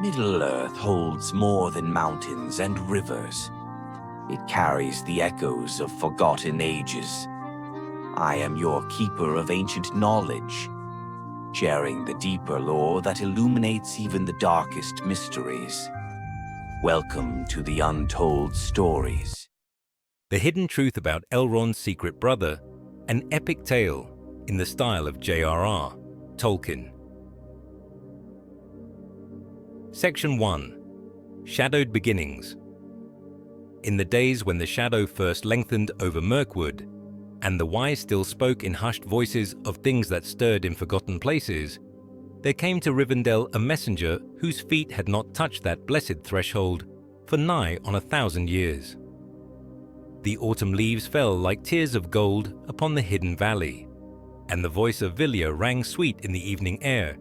Middle-earth holds more than mountains and rivers. It carries the echoes of forgotten ages. I am your keeper of ancient knowledge, sharing the deeper lore that illuminates even the darkest mysteries. Welcome to the Untold Stories. The hidden truth about Elrond's secret brother, an epic tale in the style of J.R.R. Tolkien. Section 1. Shadowed Beginnings. In the days when the shadow first lengthened over Mirkwood, and the wise still spoke in hushed voices of things that stirred in forgotten places, there came to Rivendell a messenger whose feet had not touched that blessed threshold for nigh on 1,000 years. The autumn leaves fell like tears of gold upon the hidden valley, and the voice of Vilya rang sweet in the evening air,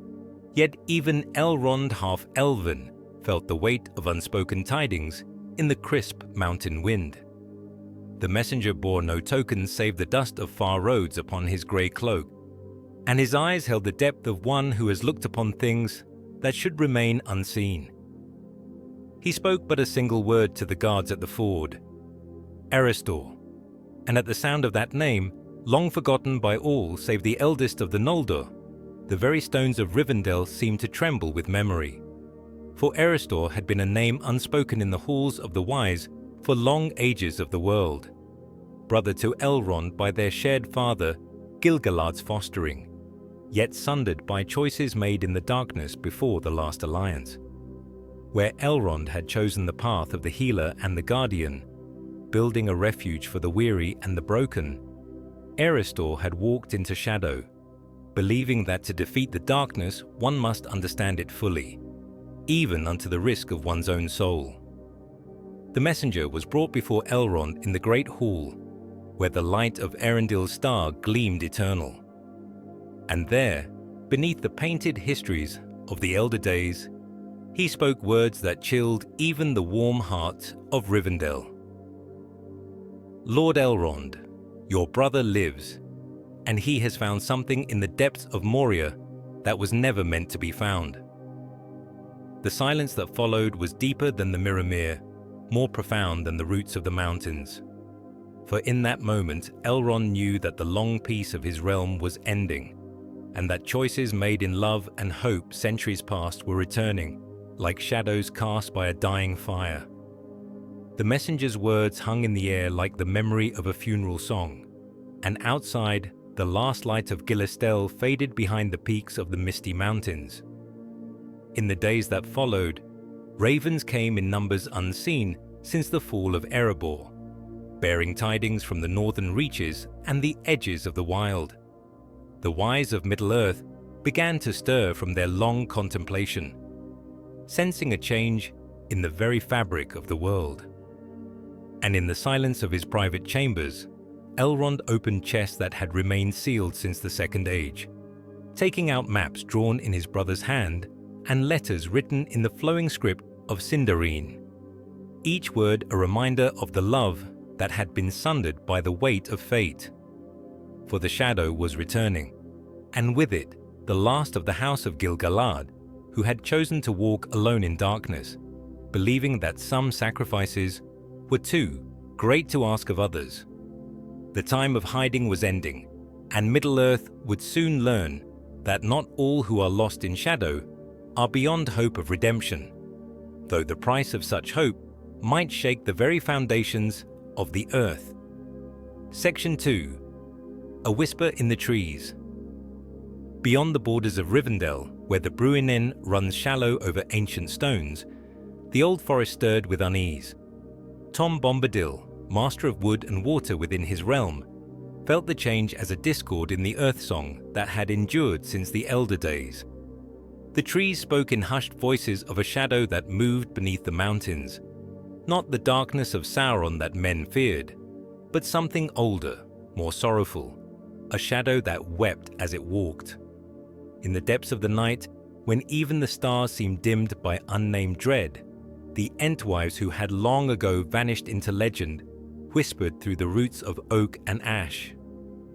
yet even Elrond half-elven felt the weight of unspoken tidings in the crisp mountain wind. The messenger bore no tokens save the dust of far roads upon his grey cloak, and his eyes held the depth of one who has looked upon things that should remain unseen. He spoke but a single word to the guards at the ford, Erestor, and at the sound of that name, long forgotten by all save the eldest of the Noldor, the very stones of Rivendell seemed to tremble with memory. For Erestor had been a name unspoken in the halls of the wise for long ages of the world, brother to Elrond by their shared father, Gil-galad's fostering, yet sundered by choices made in the darkness before the last alliance. Where Elrond had chosen the path of the healer and the guardian, building a refuge for the weary and the broken, Erestor had walked into shadow, believing that to defeat the darkness one must understand it fully, even unto the risk of one's own soul. The messenger was brought before Elrond in the great hall, where the light of Erendil's star gleamed eternal. And there, beneath the painted histories of the elder days, he spoke words that chilled even the warm heart of Rivendell. Lord Elrond, your brother lives, and he has found something in the depths of Moria that was never meant to be found. The silence that followed was deeper than the Mirrormere, more profound than the roots of the mountains. For in that moment, Elrond knew that the long peace of his realm was ending, and that choices made in love and hope centuries past were returning, like shadows cast by a dying fire. The messenger's words hung in the air like the memory of a funeral song, and outside, the last light of Gilistell faded behind the peaks of the misty mountains. In the days that followed, ravens came in numbers unseen since the fall of Erebor, bearing tidings from the northern reaches and the edges of the wild. The wise of Middle-earth began to stir from their long contemplation, sensing a change in the very fabric of the world. And in the silence of his private chambers, Elrond opened chests that had remained sealed since the Second Age, taking out maps drawn in his brother's hand and letters written in the flowing script of Sindarin, each word a reminder of the love that had been sundered by the weight of fate. For the shadow was returning, and with it the last of the house of Gil-galad, who had chosen to walk alone in darkness, believing that some sacrifices were too great to ask of others. The time of hiding was ending, and Middle-earth would soon learn that not all who are lost in shadow are beyond hope of redemption, though the price of such hope might shake the very foundations of the earth. Section 2. A Whisper in the Trees. Beyond the borders of Rivendell, where the Bruinen runs shallow over ancient stones, the old forest stirred with unease. Tom Bombadil, master of wood and water within his realm, felt the change as a discord in the earth song that had endured since the elder days. The trees spoke in hushed voices of a shadow that moved beneath the mountains, not the darkness of Sauron that men feared, but something older, more sorrowful, a shadow that wept as it walked. In the depths of the night, when even the stars seemed dimmed by unnamed dread, the Entwives who had long ago vanished into legend whispered through the roots of oak and ash.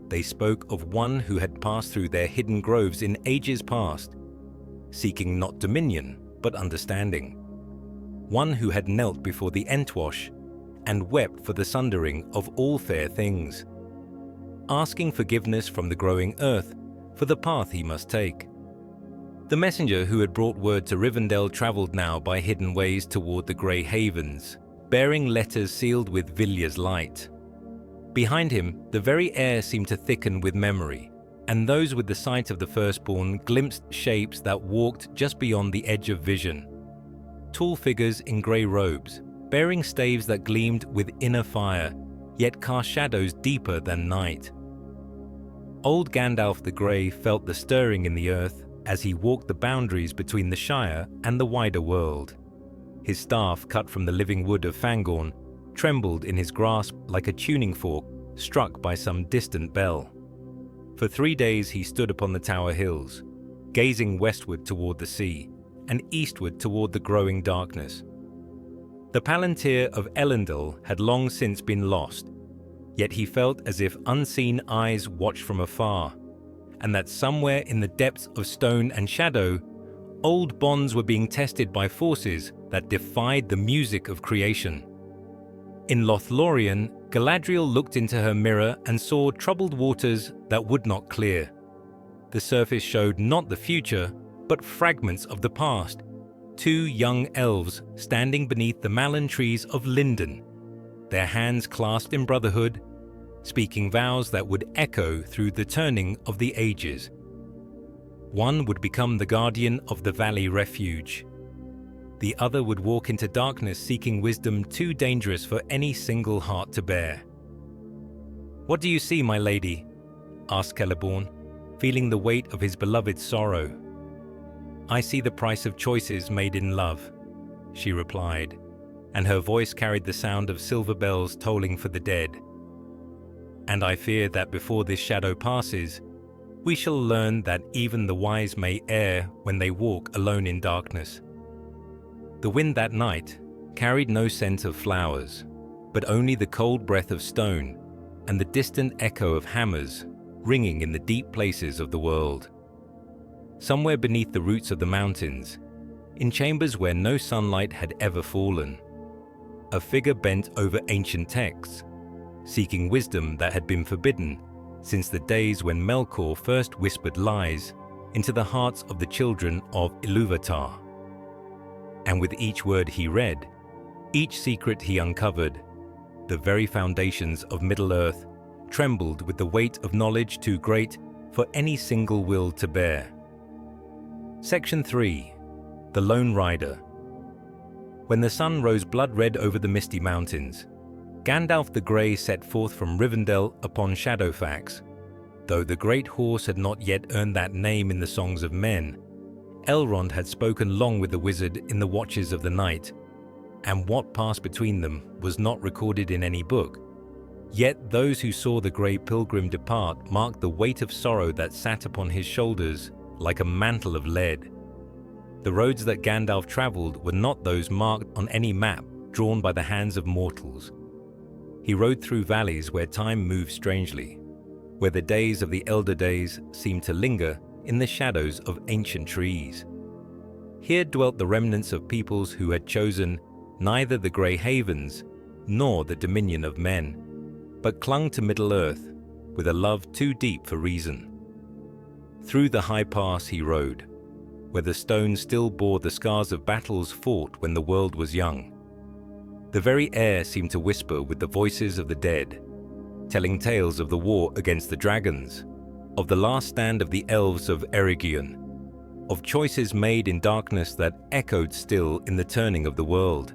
They spoke of one who had passed through their hidden groves in ages past, seeking not dominion, but understanding. One who had knelt before the Entwash and wept for the sundering of all fair things, asking forgiveness from the growing earth for the path he must take. The messenger who had brought word to Rivendell travelled now by hidden ways toward the Grey Havens, bearing letters sealed with Vilya's light. Behind him, the very air seemed to thicken with memory, and those with the sight of the firstborn glimpsed shapes that walked just beyond the edge of vision. Tall figures in grey robes, bearing staves that gleamed with inner fire, yet cast shadows deeper than night. Old Gandalf the Grey felt the stirring in the earth as he walked the boundaries between the Shire and the wider world. His staff, cut from the living wood of Fangorn, trembled in his grasp like a tuning fork struck by some distant bell. For 3 days he stood upon the Tower Hills, gazing westward toward the sea and eastward toward the growing darkness. The Palantir of Elendil had long since been lost, yet he felt as if unseen eyes watched from afar, and that somewhere in the depths of stone and shadow, old bonds were being tested by forces that defied the music of creation. In Lothlorien, Galadriel looked into her mirror and saw troubled waters that would not clear. The surface showed not the future, but fragments of the past. 2 young elves standing beneath the malin trees of Linden, their hands clasped in brotherhood, speaking vows that would echo through the turning of the ages. One would become the guardian of the Valley Refuge. The other would walk into darkness seeking wisdom too dangerous for any single heart to bear. "What do you see, my lady?" asked Celeborn, feeling the weight of his beloved's sorrow. "I see the price of choices made in love," she replied, and her voice carried the sound of silver bells tolling for the dead. "And I fear that before this shadow passes, we shall learn that even the wise may err when they walk alone in darkness." The wind that night carried no scent of flowers, but only the cold breath of stone and the distant echo of hammers ringing in the deep places of the world. Somewhere beneath the roots of the mountains, in chambers where no sunlight had ever fallen, a figure bent over ancient texts, seeking wisdom that had been forbidden since the days when Melkor first whispered lies into the hearts of the children of Ilúvatar. And with each word he read, each secret he uncovered, the very foundations of Middle-earth trembled with the weight of knowledge too great for any single will to bear. Section 3. The Lone Rider. When the sun rose blood-red over the misty mountains, Gandalf the Grey set forth from Rivendell upon Shadowfax. Though the great horse had not yet earned that name in the songs of men, Elrond had spoken long with the wizard in the watches of the night, and what passed between them was not recorded in any book. Yet those who saw the grey pilgrim depart marked the weight of sorrow that sat upon his shoulders like a mantle of lead. The roads that Gandalf travelled were not those marked on any map drawn by the hands of mortals. He rode through valleys where time moved strangely, where the days of the elder days seemed to linger in the shadows of ancient trees. Here dwelt the remnants of peoples who had chosen neither the Grey Havens nor the dominion of men, but clung to Middle-earth with a love too deep for reason. Through the high pass he rode, where the stones still bore the scars of battles fought when the world was young. The very air seemed to whisper with the voices of the dead, telling tales of the war against the dragons, of the last stand of the elves of Eregion, of choices made in darkness that echoed still in the turning of the world.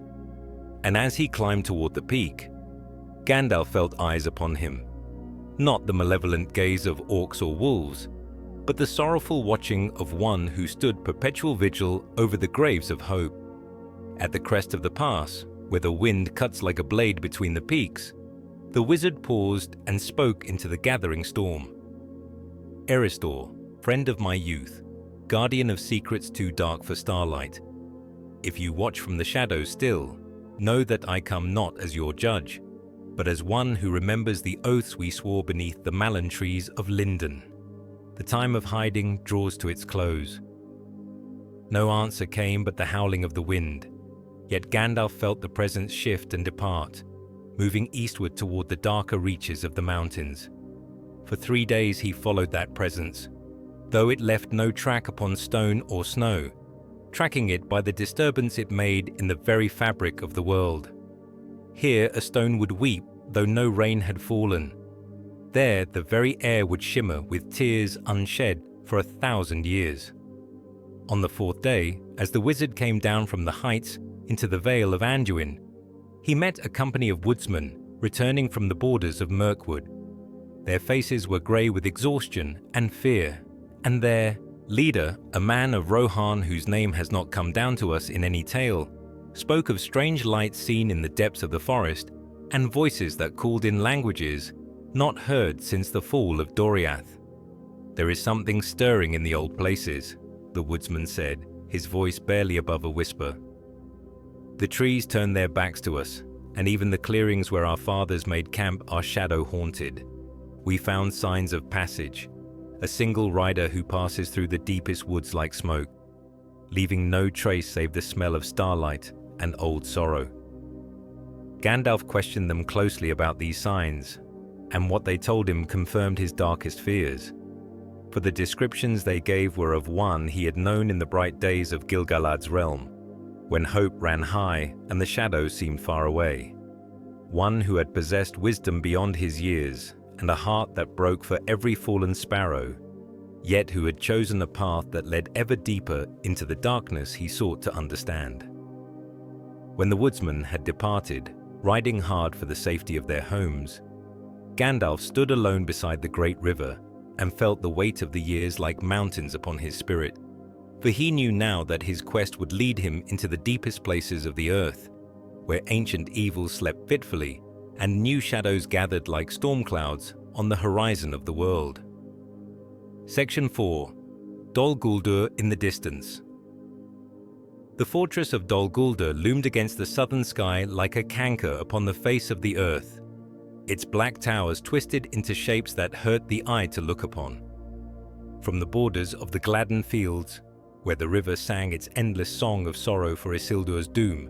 And as he climbed toward the peak, Gandalf felt eyes upon him, not the malevolent gaze of orcs or wolves, but the sorrowful watching of one who stood perpetual vigil over the graves of hope. At the crest of the pass, where the wind cuts like a blade between the peaks, the wizard paused and spoke into the gathering storm. "Eristor, friend of my youth, guardian of secrets too dark for starlight, if you watch from the shadows still, know that I come not as your judge, but as one who remembers the oaths we swore beneath the malin trees of Linden. The time of hiding draws to its close. No answer came but the howling of the wind. Yet Gandalf felt the presence shift and depart, moving eastward toward the darker reaches of the mountains. For 3 days he followed that presence, though it left no track upon stone or snow, tracking it by the disturbance it made in the very fabric of the world. Here a stone would weep, though no rain had fallen. There the very air would shimmer with tears unshed for 1,000 years. On the 4th day, as the wizard came down from the heights into the Vale of Anduin, he met a company of woodsmen returning from the borders of Mirkwood. Their faces were grey with exhaustion and fear, and their leader, a man of Rohan whose name has not come down to us in any tale, spoke of strange lights seen in the depths of the forest and voices that called in languages not heard since the fall of Doriath. "There is something stirring in the old places," the woodsman said, his voice barely above a whisper. "The trees turn their backs to us, and even the clearings where our fathers made camp are shadow-haunted. We found signs of passage, a single rider who passes through the deepest woods like smoke, leaving no trace save the smell of starlight and old sorrow." Gandalf questioned them closely about these signs, and what they told him confirmed his darkest fears. For the descriptions they gave were of one he had known in the bright days of Gil-galad's realm, when hope ran high and the shadows seemed far away. One who had possessed wisdom beyond his years and a heart that broke for every fallen sparrow, yet who had chosen a path that led ever deeper into the darkness he sought to understand. When the woodsmen had departed, riding hard for the safety of their homes, Gandalf stood alone beside the great river and felt the weight of the years like mountains upon his spirit. For he knew now that his quest would lead him into the deepest places of the earth, where ancient evils slept fitfully and new shadows gathered like storm clouds on the horizon of the world. Section 4. Dol Guldur in the distance. The fortress of Dol Guldur loomed against the southern sky like a canker upon the face of the earth, its black towers twisted into shapes that hurt the eye to look upon. From the borders of the Gladden fields, where the river sang its endless song of sorrow for Isildur's doom,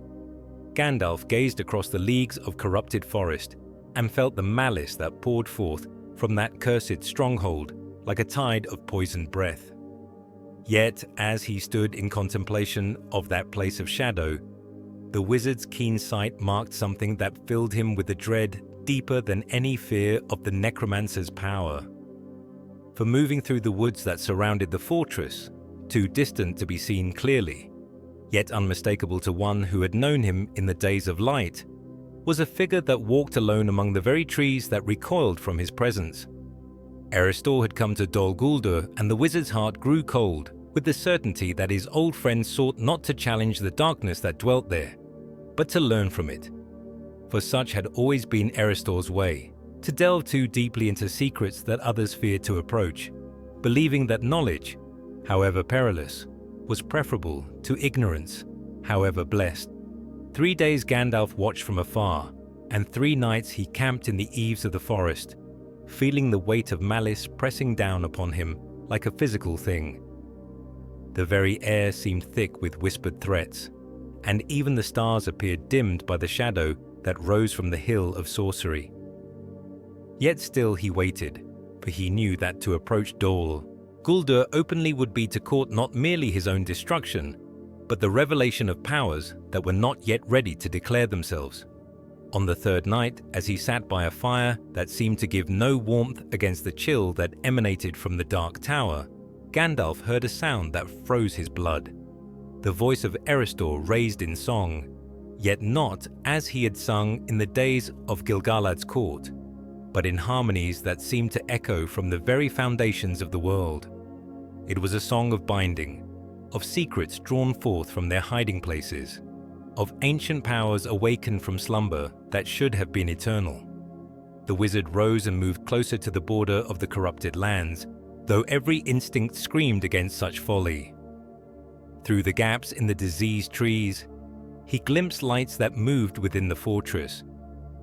Gandalf gazed across the leagues of corrupted forest and felt the malice that poured forth from that cursed stronghold like a tide of poisoned breath. Yet, as he stood in contemplation of that place of shadow, the wizard's keen sight marked something that filled him with a dread deeper than any fear of the necromancer's power. For moving through the woods that surrounded the fortress, too distant to be seen clearly, yet unmistakable to one who had known him in the days of light, was a figure that walked alone among the very trees that recoiled from his presence. Erestor had come to Dol Guldur, and the wizard's heart grew cold with the certainty that his old friend sought not to challenge the darkness that dwelt there, but to learn from it. For such had always been Erestor's way, to delve too deeply into secrets that others feared to approach, believing that knowledge, however perilous, was preferable to ignorance, however blessed. 3 days Gandalf watched from afar, and 3 nights he camped in the eaves of the forest, feeling the weight of malice pressing down upon him like a physical thing. The very air seemed thick with whispered threats, and even the stars appeared dimmed by the shadow that rose from the hill of sorcery. Yet still he waited, for he knew that to approach Dol Guldur openly would be to court not merely his own destruction, but the revelation of powers that were not yet ready to declare themselves. On the 3rd night, as he sat by a fire that seemed to give no warmth against the chill that emanated from the dark tower, Gandalf heard a sound that froze his blood. The voice of Erestor raised in song, yet not as he had sung in the days of Gil-galad's court, but in harmonies that seemed to echo from the very foundations of the world. It was a song of binding, of secrets drawn forth from their hiding places, of ancient powers awakened from slumber that should have been eternal. The wizard rose and moved closer to the border of the corrupted lands, though every instinct screamed against such folly. Through the gaps in the diseased trees, he glimpsed lights that moved within the fortress,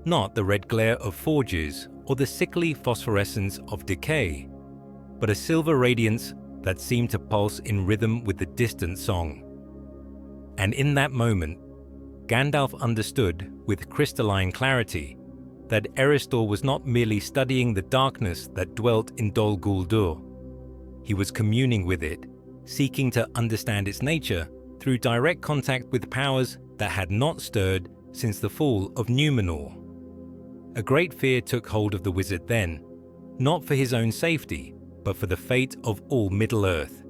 not the red glare of forges or the sickly phosphorescence of decay, but a silver radiance that seemed to pulse in rhythm with the distant song. And in that moment, Gandalf understood with crystalline clarity that Eristor was not merely studying the darkness that dwelt in Dol Guldur. He was communing with it, seeking to understand its nature through direct contact with powers that had not stirred since the fall of Númenor. A great fear took hold of the wizard then, not for his own safety, but for the fate of all Middle-earth.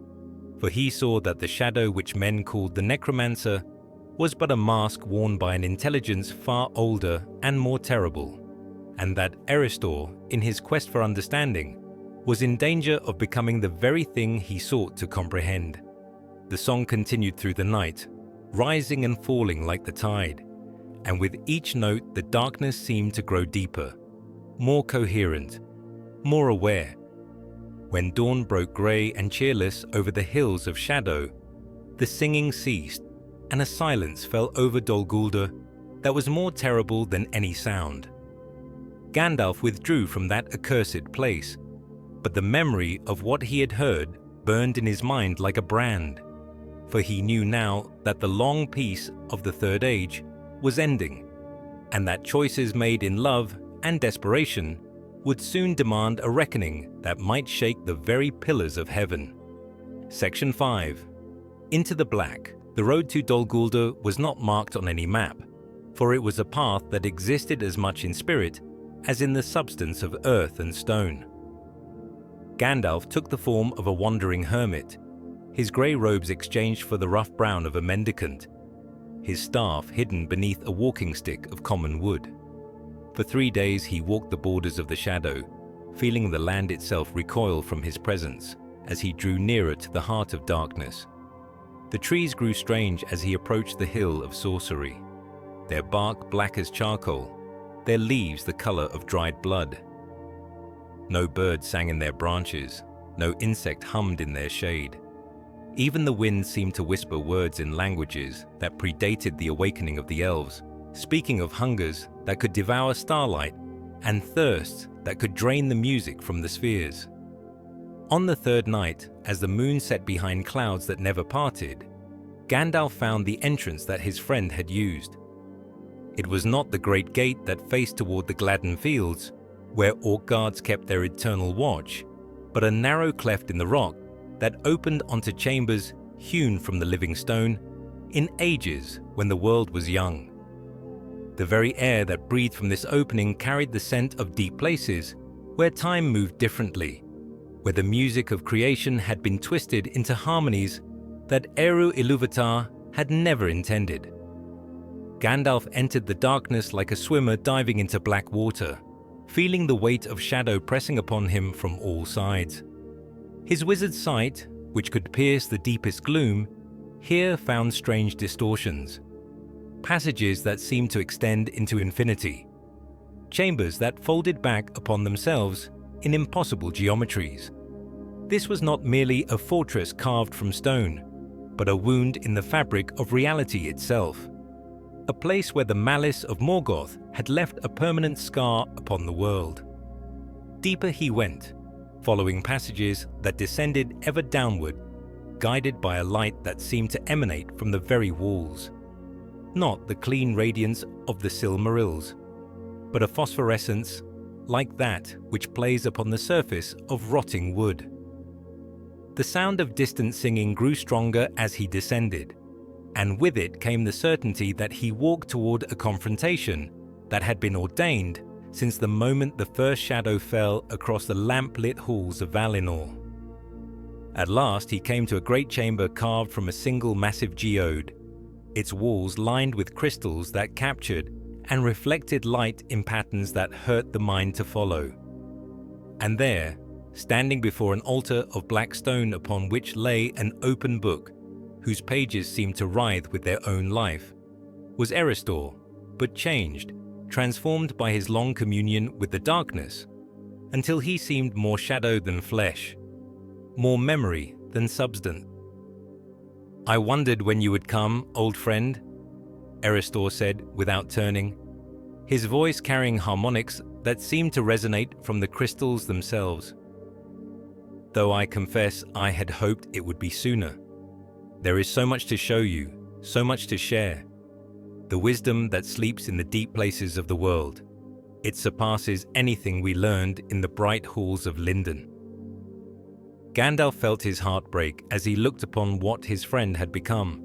For he saw that the shadow which men called the necromancer was but a mask worn by an intelligence far older and more terrible, and that Eristor, in his quest for understanding, was in danger of becoming the very thing he sought to comprehend. The song continued through the night, rising and falling like the tide, and with each note the darkness seemed to grow deeper, more coherent, more aware. When dawn broke grey and cheerless over the hills of shadow, the singing ceased, and a silence fell over Dol Guldur that was more terrible than any sound. Gandalf withdrew from that accursed place, but the memory of what he had heard burned in his mind like a brand, for he knew now that the long peace of the Third Age was ending, and that choices made in love and desperation would soon demand a reckoning that might shake the very pillars of heaven. Section 5. Into the Black. The road to Dol Guldur was not marked on any map, for it was a path that existed as much in spirit as in the substance of earth and stone. Gandalf took the form of a wandering hermit, his grey robes exchanged for the rough brown of a mendicant, his staff hidden beneath a walking stick of common wood. For 3 days he walked the borders of the shadow, feeling the land itself recoil from his presence as he drew nearer to the heart of darkness. The trees grew strange as he approached the hill of sorcery, their bark black as charcoal, their leaves the colour of dried blood. No bird sang in their branches, no insect hummed in their shade. Even the wind seemed to whisper words in languages that predated the awakening of the elves, speaking of hungers that could devour starlight and thirsts that could drain the music from the spheres. On the third night, as the moon set behind clouds that never parted, Gandalf found the entrance that his friend had used. It was not the great gate that faced toward the Gladden Fields, where orc guards kept their eternal watch, but a narrow cleft in the rock that opened onto chambers hewn from the living stone in ages when the world was young. The very air that breathed from this opening carried the scent of deep places where time moved differently, where the music of creation had been twisted into harmonies that Eru Ilúvatar had never intended. Gandalf entered the darkness like a swimmer diving into black water, feeling the weight of shadow pressing upon him from all sides. His wizard's sight, which could pierce the deepest gloom, here found strange distortions. Passages that seemed to extend into infinity. Chambers that folded back upon themselves in impossible geometries. This was not merely a fortress carved from stone, but a wound in the fabric of reality itself. A place where the malice of Morgoth had left a permanent scar upon the world. Deeper he went, following passages that descended ever downward, guided by a light that seemed to emanate from the very walls. Not the clean radiance of the silmarillions, but a phosphorescence like that which plays upon the surface of rotting wood. The sound of distant singing grew stronger as he descended, and with it came the certainty that he walked toward a confrontation that had been ordained since the moment the first shadow fell across the lamp-lit halls of Valinor. At last he came to a great chamber carved from a single massive geode, its walls lined with crystals that captured and reflected light in patterns that hurt the mind to follow. And there, standing before an altar of black stone upon which lay an open book, whose pages seemed to writhe with their own life, was Eristor, but changed, transformed by his long communion with the darkness, until he seemed more shadow than flesh, more memory than substance. "I wondered when you would come, old friend," Eristor said without turning, his voice carrying harmonics that seemed to resonate from the crystals themselves. "Though I confess I had hoped it would be sooner. There is so much to show you, so much to share. The wisdom that sleeps in the deep places of the world. It surpasses anything we learned in the bright halls of Lindon. Gandalf felt his heart break as he looked upon what his friend had become.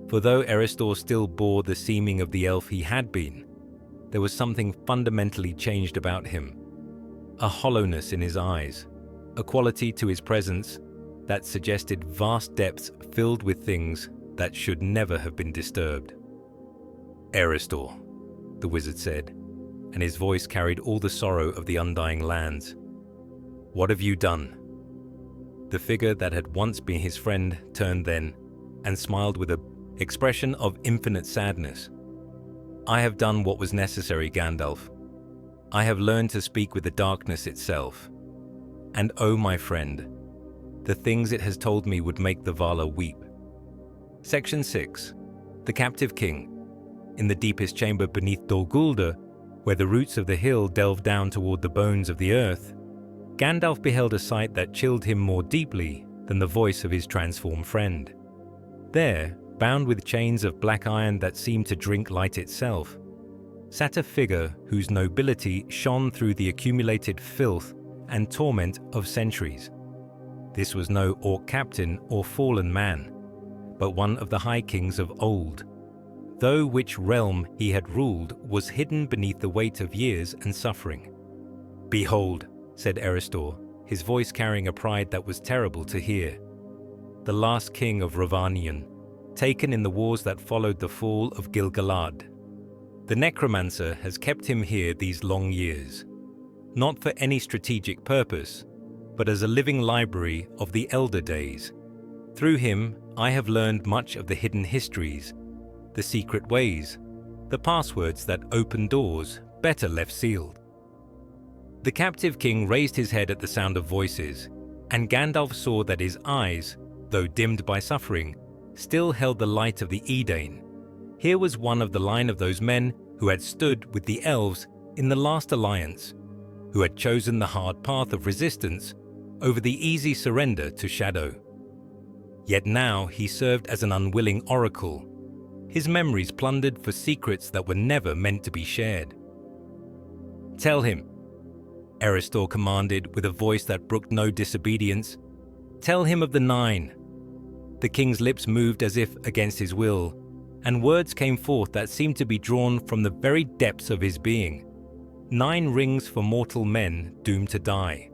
For though Erestor still bore the seeming of the elf he had been, there was something fundamentally changed about him. A hollowness in his eyes, a quality to his presence that suggested vast depths filled with things that should never have been disturbed. "Erestor," the wizard said, and his voice carried all the sorrow of the undying lands. "What have you done?" The figure that had once been his friend turned then and smiled with an expression of infinite sadness. "I have done what was necessary, Gandalf. I have learned to speak with the darkness itself. And oh, my friend, the things it has told me would make the Vala weep." Section 6. The Captive King. In the deepest chamber beneath Dol Guldur, where the roots of the hill delved down toward the bones of the earth, Gandalf beheld a sight that chilled him more deeply than the voice of his transformed friend. There, bound with chains of black iron that seemed to drink light itself, sat a figure whose nobility shone through the accumulated filth and torment of centuries. This was no orc captain or fallen man, but one of the high kings of old, though which realm he had ruled was hidden beneath the weight of years and suffering. "Behold," said Erestor, his voice carrying a pride that was terrible to hear, "the last king of Rhovanion, taken in the wars that followed the fall of Gil-galad. The necromancer has kept him here these long years, not for any strategic purpose, but as a living library of the elder days. Through him, I have learned much of the hidden histories, the secret ways, the passwords that open doors better left sealed." The captive king raised his head at the sound of voices, and Gandalf saw that his eyes, though dimmed by suffering, still held the light of the Edain. Here was one of the line of those men who had stood with the elves in the last alliance, who had chosen the hard path of resistance over the easy surrender to Shadow. Yet now he served as an unwilling oracle, his memories plundered for secrets that were never meant to be shared. "Tell him," Erestor commanded with a voice that brooked no disobedience. "Tell him of the 9. The king's lips moved as if against his will, and words came forth that seemed to be drawn from the very depths of his being. 9 rings for mortal men doomed to die.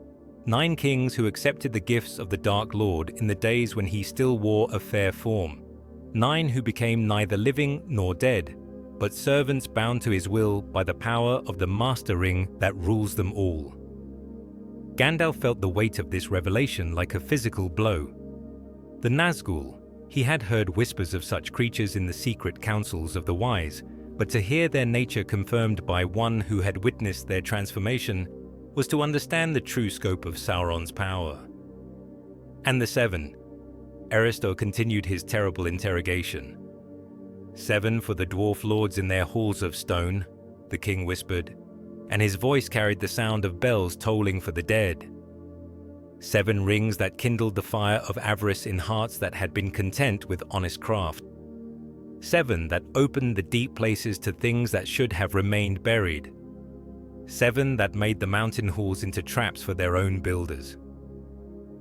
9 kings who accepted the gifts of the Dark Lord in the days when he still wore a fair form. 9 who became neither living nor dead, but servants bound to his will by the power of the Master Ring that rules them all." Gandalf felt the weight of this revelation like a physical blow. The Nazgul, he had heard whispers of such creatures in the secret councils of the wise, but to hear their nature confirmed by one who had witnessed their transformation was to understand the true scope of Sauron's power. "And the 7, Erestor continued his terrible interrogation. "7 for the dwarf lords in their halls of stone," the king whispered, and his voice carried the sound of bells tolling for the dead. 7 rings that kindled the fire of avarice in hearts that had been content with honest craft. 7 that opened the deep places to things that should have remained buried. 7 that made the mountain halls into traps for their own builders."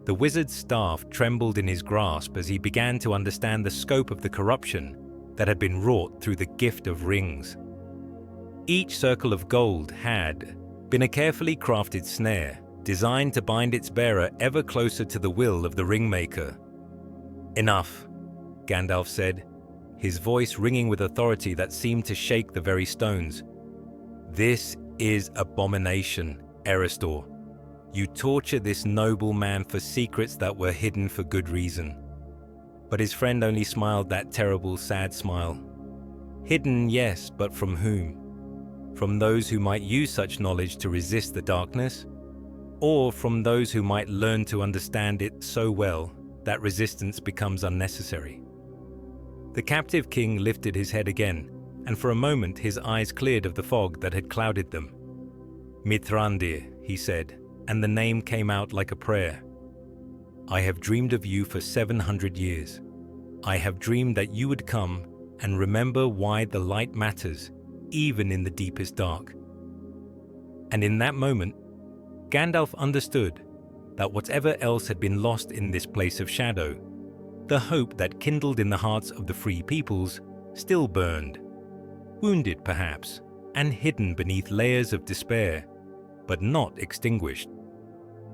The wizard's staff trembled in his grasp as he began to understand the scope of the corruption that had been wrought through the gift of rings. Each circle of gold had been a carefully crafted snare, designed to bind its bearer ever closer to the will of the ringmaker. "Enough," Gandalf said, his voice ringing with authority that seemed to shake the very stones. "This is abomination, Erestor. You torture this noble man for secrets that were hidden for good reason." But his friend only smiled that terrible, sad smile. "Hidden, yes, but from whom? From those who might use such knowledge to resist the darkness? Or from those who might learn to understand it so well that resistance becomes unnecessary?" The captive king lifted his head again, and for a moment his eyes cleared of the fog that had clouded them. "Mithrandir," he said, and the name came out like a prayer. "I have dreamed of you for 700 years. I have dreamed that you would come and remember why the light matters, even in the deepest dark." And in that moment, Gandalf understood that whatever else had been lost in this place of shadow, the hope that kindled in the hearts of the free peoples still burned, wounded perhaps, and hidden beneath layers of despair, but not extinguished.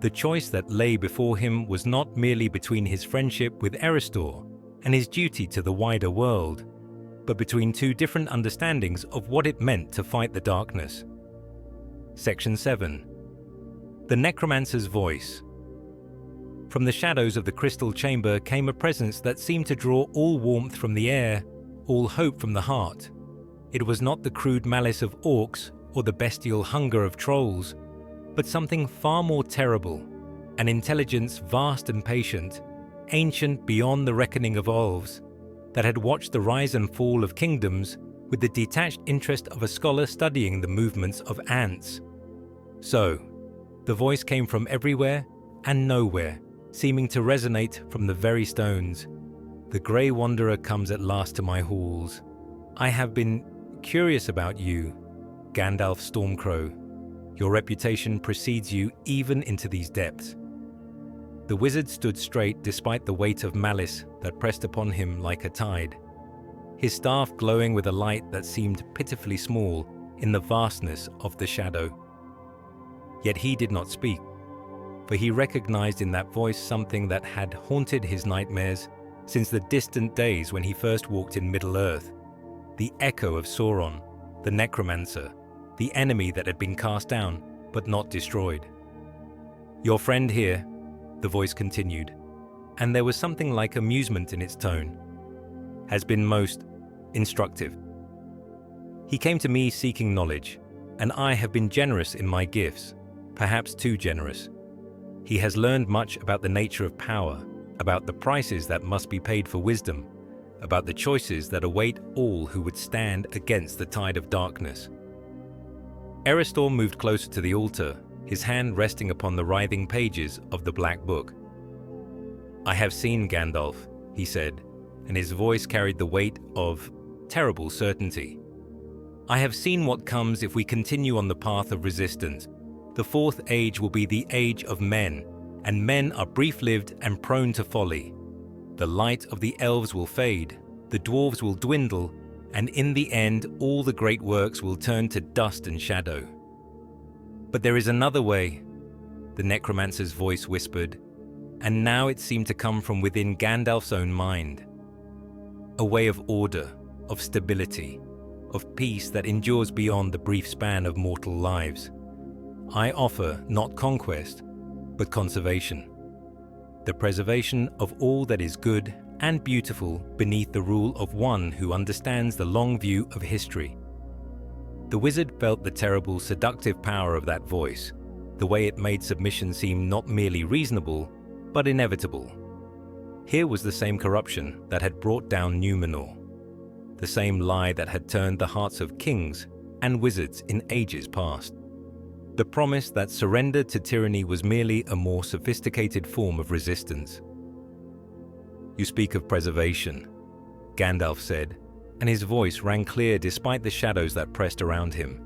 The choice that lay before him was not merely between his friendship with Erestor and his duty to the wider world, but between two different understandings of what it meant to fight the darkness. Section 7. The Necromancer's Voice. From the shadows of the crystal chamber came a presence that seemed to draw all warmth from the air, all hope from the heart. It was not the crude malice of orcs or the bestial hunger of trolls, but something far more terrible, an intelligence vast and patient, ancient beyond the reckoning of elves, that had watched the rise and fall of kingdoms with the detached interest of a scholar studying the movements of ants. So, the voice came from everywhere and nowhere, seeming to resonate from the very stones. "The Grey Wanderer comes at last to my halls. I have been curious about you, Gandalf Stormcrow. Your reputation precedes you even into these depths." The wizard stood straight despite the weight of malice that pressed upon him like a tide, his staff glowing with a light that seemed pitifully small in the vastness of the shadow. Yet he did not speak, for he recognized in that voice something that had haunted his nightmares since the distant days when he first walked in Middle-earth, the echo of Sauron, the necromancer, the enemy that had been cast down but not destroyed. "Your friend here," the voice continued, and there was something like amusement in its tone, "has been most instructive. He came to me seeking knowledge, and I have been generous in my gifts, perhaps too generous. He has learned much about the nature of power, about the prices that must be paid for wisdom, about the choices that await all who would stand against the tide of darkness." Erestor moved closer to the altar, his hand resting upon the writhing pages of the Black Book. "I have seen Gandalf," he said, and his voice carried the weight of terrible certainty. "I have seen what comes if we continue on the path of resistance. The Fourth Age will be the age of men, and men are brief-lived and prone to folly. The light of the elves will fade, the dwarves will dwindle, and in the end all the great works will turn to dust and shadow. But there is another way," the necromancer's voice whispered, and now it seemed to come from within Gandalf's own mind. "A way of order, of stability, of peace that endures beyond the brief span of mortal lives. I offer not conquest, but conservation. The preservation of all that is good and beautiful beneath the rule of one who understands the long view of history." The wizard felt the terrible, seductive power of that voice, the way it made submission seem not merely reasonable, but inevitable. Here was the same corruption that had brought down Númenor, the same lie that had turned the hearts of kings and wizards in ages past. The promise that surrender to tyranny was merely a more sophisticated form of resistance. "You speak of preservation," Gandalf said, and his voice rang clear despite the shadows that pressed around him.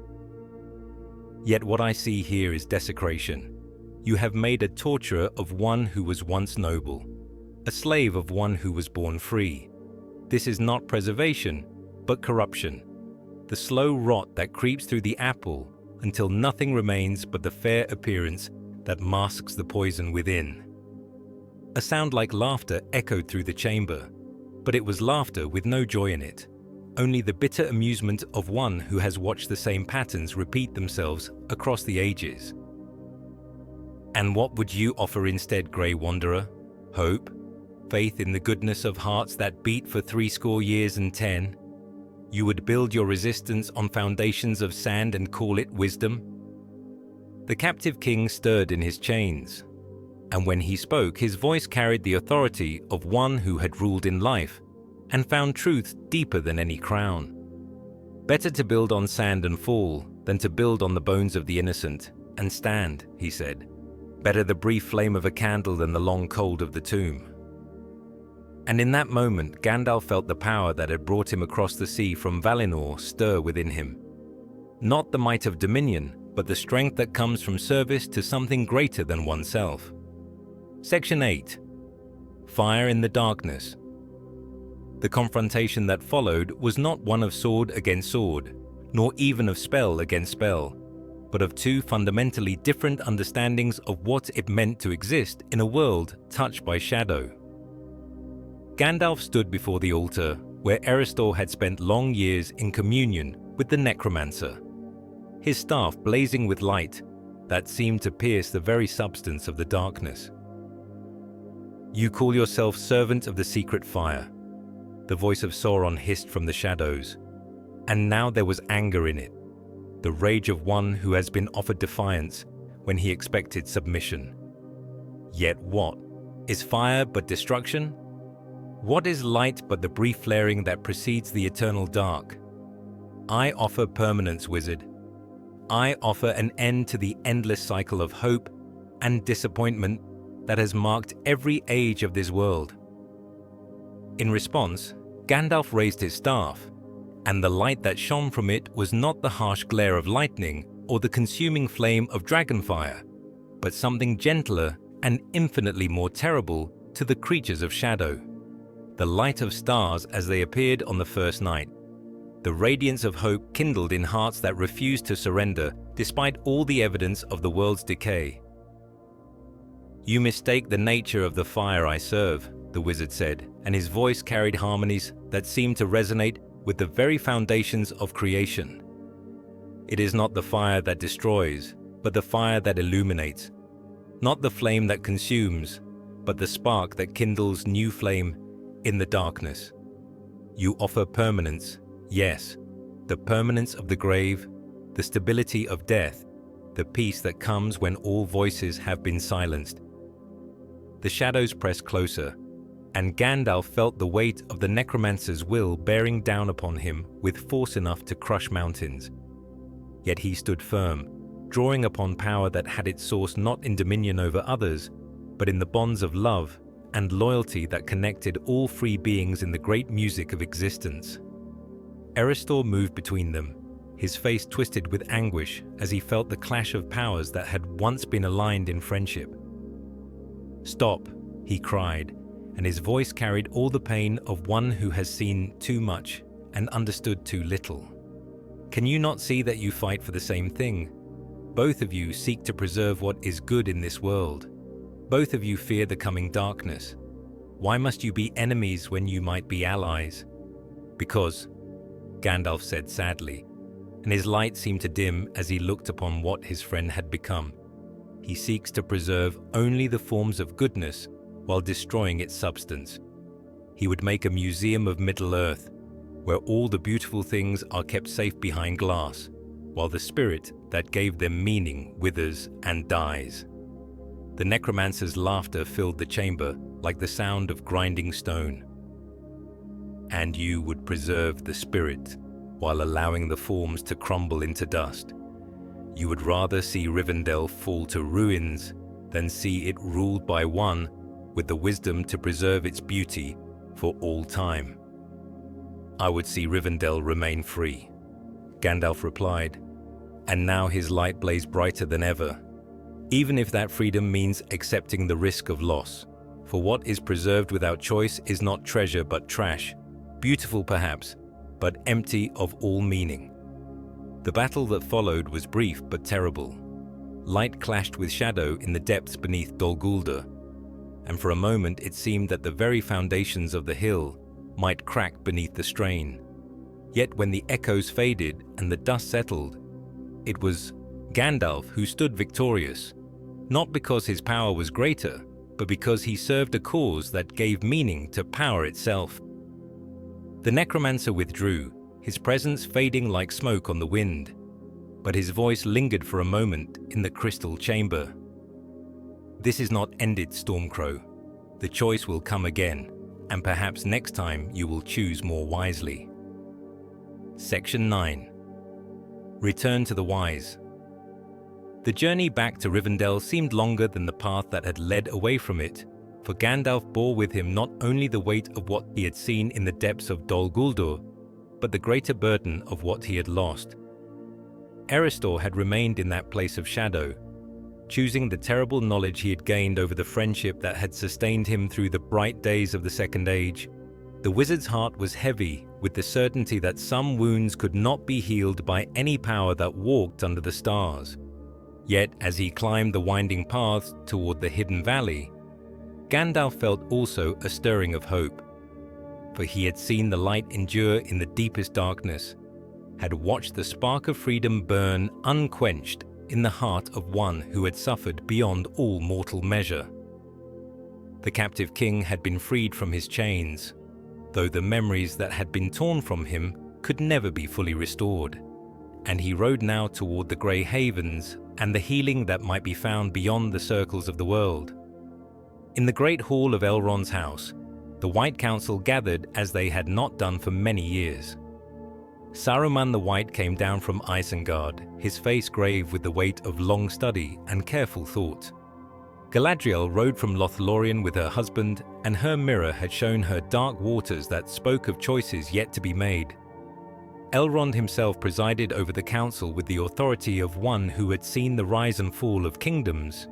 "Yet what I see here is desecration. You have made a torturer of one who was once noble, a slave of one who was born free. This is not preservation, but corruption, the slow rot that creeps through the apple until nothing remains but the fair appearance that masks the poison within." A sound like laughter echoed through the chamber, but it was laughter with no joy in it, only the bitter amusement of one who has watched the same patterns repeat themselves across the ages. "And what would you offer instead, Grey Wanderer? Hope? Faith in the goodness of hearts that beat for 70 years and 10? You would build your resistance on foundations of sand and call it wisdom?" The captive king stirred in his chains, and when he spoke, his voice carried the authority of one who had ruled in life and found truth deeper than any crown. "Better to build on sand and fall than to build on the bones of the innocent and stand," he said. "Better the brief flame of a candle than the long cold of the tomb." And in that moment, Gandalf felt the power that had brought him across the sea from Valinor stir within him. Not the might of dominion, but the strength that comes from service to something greater than oneself. Section 8. Fire in the darkness. The confrontation that followed was not one of sword against sword, nor even of spell against spell, but of two fundamentally different understandings of what it meant to exist in a world touched by shadow. Gandalf stood before the altar where Erestor had spent long years in communion with the necromancer, his staff blazing with light that seemed to pierce the very substance of the darkness. "You call yourself servant of the secret fire," the voice of Sauron hissed from the shadows, and now there was anger in it, the rage of one who has been offered defiance when he expected submission. Yet what? Is fire but destruction? What is light but the brief flaring that precedes the eternal dark? I offer permanence, wizard. I offer an end to the endless cycle of hope and disappointment that has marked every age of this world. In response, Gandalf raised his staff, and the light that shone from it was not the harsh glare of lightning or the consuming flame of dragonfire, but something gentler and infinitely more terrible to the creatures of shadow. The light of stars as they appeared on the first night. The radiance of hope kindled in hearts that refused to surrender despite all the evidence of the world's decay. "You mistake the nature of the fire I serve," the wizard said, and his voice carried harmonies that seemed to resonate with the very foundations of creation. "It is not the fire that destroys, but the fire that illuminates. Not the flame that consumes, but the spark that kindles new flame in the darkness. You offer permanence, yes, the permanence of the grave, the stability of death, the peace that comes when all voices have been silenced." The shadows pressed closer, and Gandalf felt the weight of the necromancer's will bearing down upon him with force enough to crush mountains. Yet he stood firm, drawing upon power that had its source not in dominion over others, but in the bonds of love and loyalty that connected all free beings in the great music of existence. Erestor moved between them, his face twisted with anguish as he felt the clash of powers that had once been aligned in friendship. "Stop," he cried, and his voice carried all the pain of one who has seen too much and understood too little. "Can you not see that you fight for the same thing? Both of you seek to preserve what is good in this world. Both of you fear the coming darkness. Why must you be enemies when you might be allies?" "Because," Gandalf said sadly, and his light seemed to dim as he looked upon what his friend had become. "He seeks to preserve only the forms of goodness while destroying its substance. He would make a museum of Middle-earth, where all the beautiful things are kept safe behind glass, while the spirit that gave them meaning withers and dies." The necromancer's laughter filled the chamber like the sound of grinding stone. "And you would preserve the spirit while allowing the forms to crumble into dust. You would rather see Rivendell fall to ruins than see it ruled by one with the wisdom to preserve its beauty for all time." "I would see Rivendell remain free," Gandalf replied, and now his light blazed brighter than ever. "Even if that freedom means accepting the risk of loss, for what is preserved without choice is not treasure but trash, beautiful perhaps, but empty of all meaning." The battle that followed was brief but terrible. Light clashed with shadow in the depths beneath Dol Guldur, and for a moment it seemed that the very foundations of the hill might crack beneath the strain. Yet when the echoes faded and the dust settled, it was Gandalf who stood victorious, not because his power was greater, but because he served a cause that gave meaning to power itself. The necromancer withdrew, his presence fading like smoke on the wind, but his voice lingered for a moment in the crystal chamber. "This is not ended, Stormcrow. The choice will come again, and perhaps next time you will choose more wisely." Section 9. Return to the Wise. The journey back to Rivendell seemed longer than the path that had led away from it, for Gandalf bore with him not only the weight of what he had seen in the depths of Dol Guldur, but the greater burden of what he had lost. Eristor had remained in that place of shadow, choosing the terrible knowledge he had gained over the friendship that had sustained him through the bright days of the Second Age. The wizard's heart was heavy with the certainty that some wounds could not be healed by any power that walked under the stars. Yet, as he climbed the winding paths toward the hidden valley, Gandalf felt also a stirring of hope, for he had seen the light endure in the deepest darkness, had watched the spark of freedom burn unquenched in the heart of one who had suffered beyond all mortal measure. The captive king had been freed from his chains, though the memories that had been torn from him could never be fully restored, and he rode now toward the Grey Havens and the healing that might be found beyond the circles of the world. In the great hall of Elrond's house, the White Council gathered as they had not done for many years. Saruman the White came down from Isengard, his face grave with the weight of long study and careful thought. Galadriel rode from Lothlorien with her husband, and her mirror had shown her dark waters that spoke of choices yet to be made. Elrond himself presided over the council with the authority of one who had seen the rise and fall of kingdoms.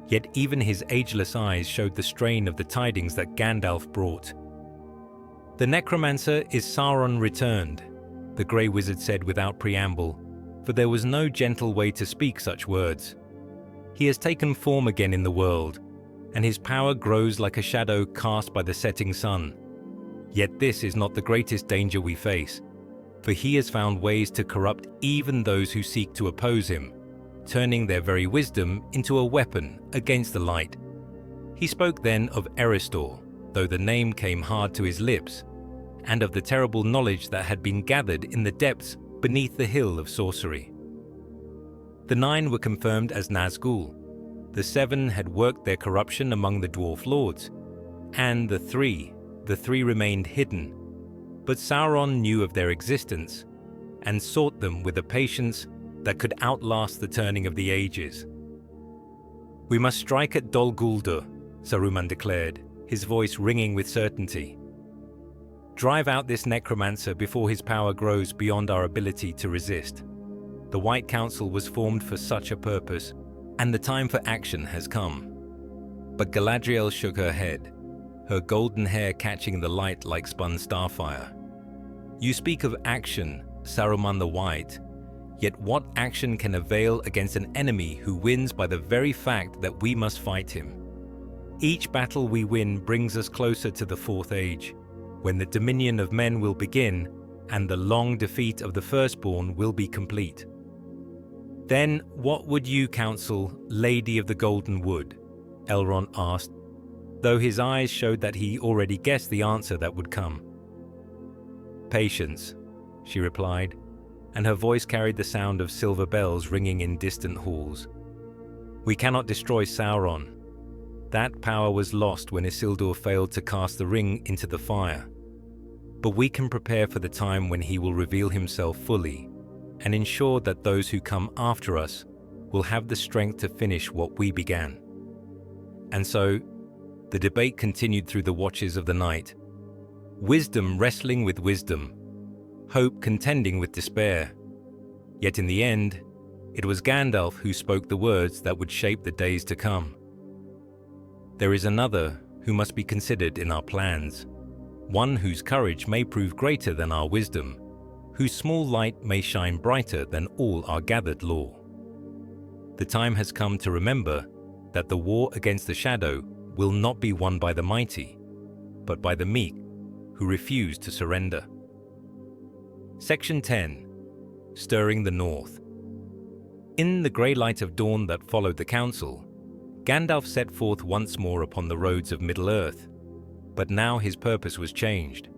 Yet even his ageless eyes showed the strain of the tidings that Gandalf brought. "The necromancer is Sauron returned," the Grey Wizard said without preamble, for there was no gentle way to speak such words. "He has taken form again in the world, and his power grows like a shadow cast by the setting sun. Yet this is not the greatest danger we face, for he has found ways to corrupt even those who seek to oppose him, turning their very wisdom into a weapon against the light." He spoke then of Eristor, though the name came hard to his lips, and of the terrible knowledge that had been gathered in the depths beneath the hill of sorcery. The 9 were confirmed as Nazgul, the 7 had worked their corruption among the dwarf lords, and the three remained hidden, but Sauron knew of their existence and sought them with a patience that could outlast the turning of the ages. "We must strike at Dol Guldur," Saruman declared, his voice ringing with certainty. "Drive out this necromancer before his power grows beyond our ability to resist." The White Council was formed for such a purpose, and the time for action has come. But Galadriel shook her head, her golden hair catching the light like spun starfire. "You speak of action, Saruman the White, yet what action can avail against an enemy who wins by the very fact that we must fight him? Each battle we win brings us closer to the Fourth Age, when the dominion of men will begin and the long defeat of the Firstborn will be complete." "Then what would you counsel, Lady of the Golden Wood?" Elrond asked, though his eyes showed that he already guessed the answer that would come. "Patience," she replied, and her voice carried the sound of silver bells ringing in distant halls. "We cannot destroy Sauron. That power was lost when Isildur failed to cast the ring into the fire. But we can prepare for the time when he will reveal himself fully, and ensure that those who come after us will have the strength to finish what we began." And so, the debate continued through the watches of the night. Wisdom wrestling with wisdom, hope contending with despair. Yet in the end, it was Gandalf who spoke the words that would shape the days to come. "There is another who must be considered in our plans, one whose courage may prove greater than our wisdom, whose small light may shine brighter than all our gathered lore. The time has come to remember that the war against the shadow will not be won by the mighty, but by the meek who refuse to surrender." Section 10. Stirring the North. In the grey light of dawn that followed the council, Gandalf set forth once more upon the roads of Middle-earth, but now his purpose was changed.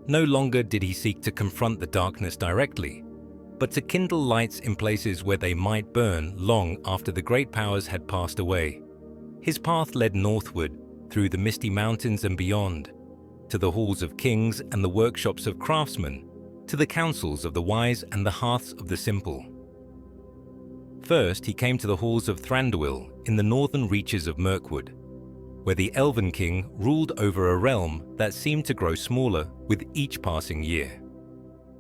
No longer did he seek to confront the darkness directly, but to kindle lights in places where they might burn long after the great powers had passed away. His path led northward, through the misty mountains and beyond, to the halls of kings and the workshops of craftsmen, to the councils of the wise and the hearths of the simple. First he came to the halls of Thranduil in the northern reaches of Mirkwood. where the Elven King ruled over a realm that seemed to grow smaller with each passing year.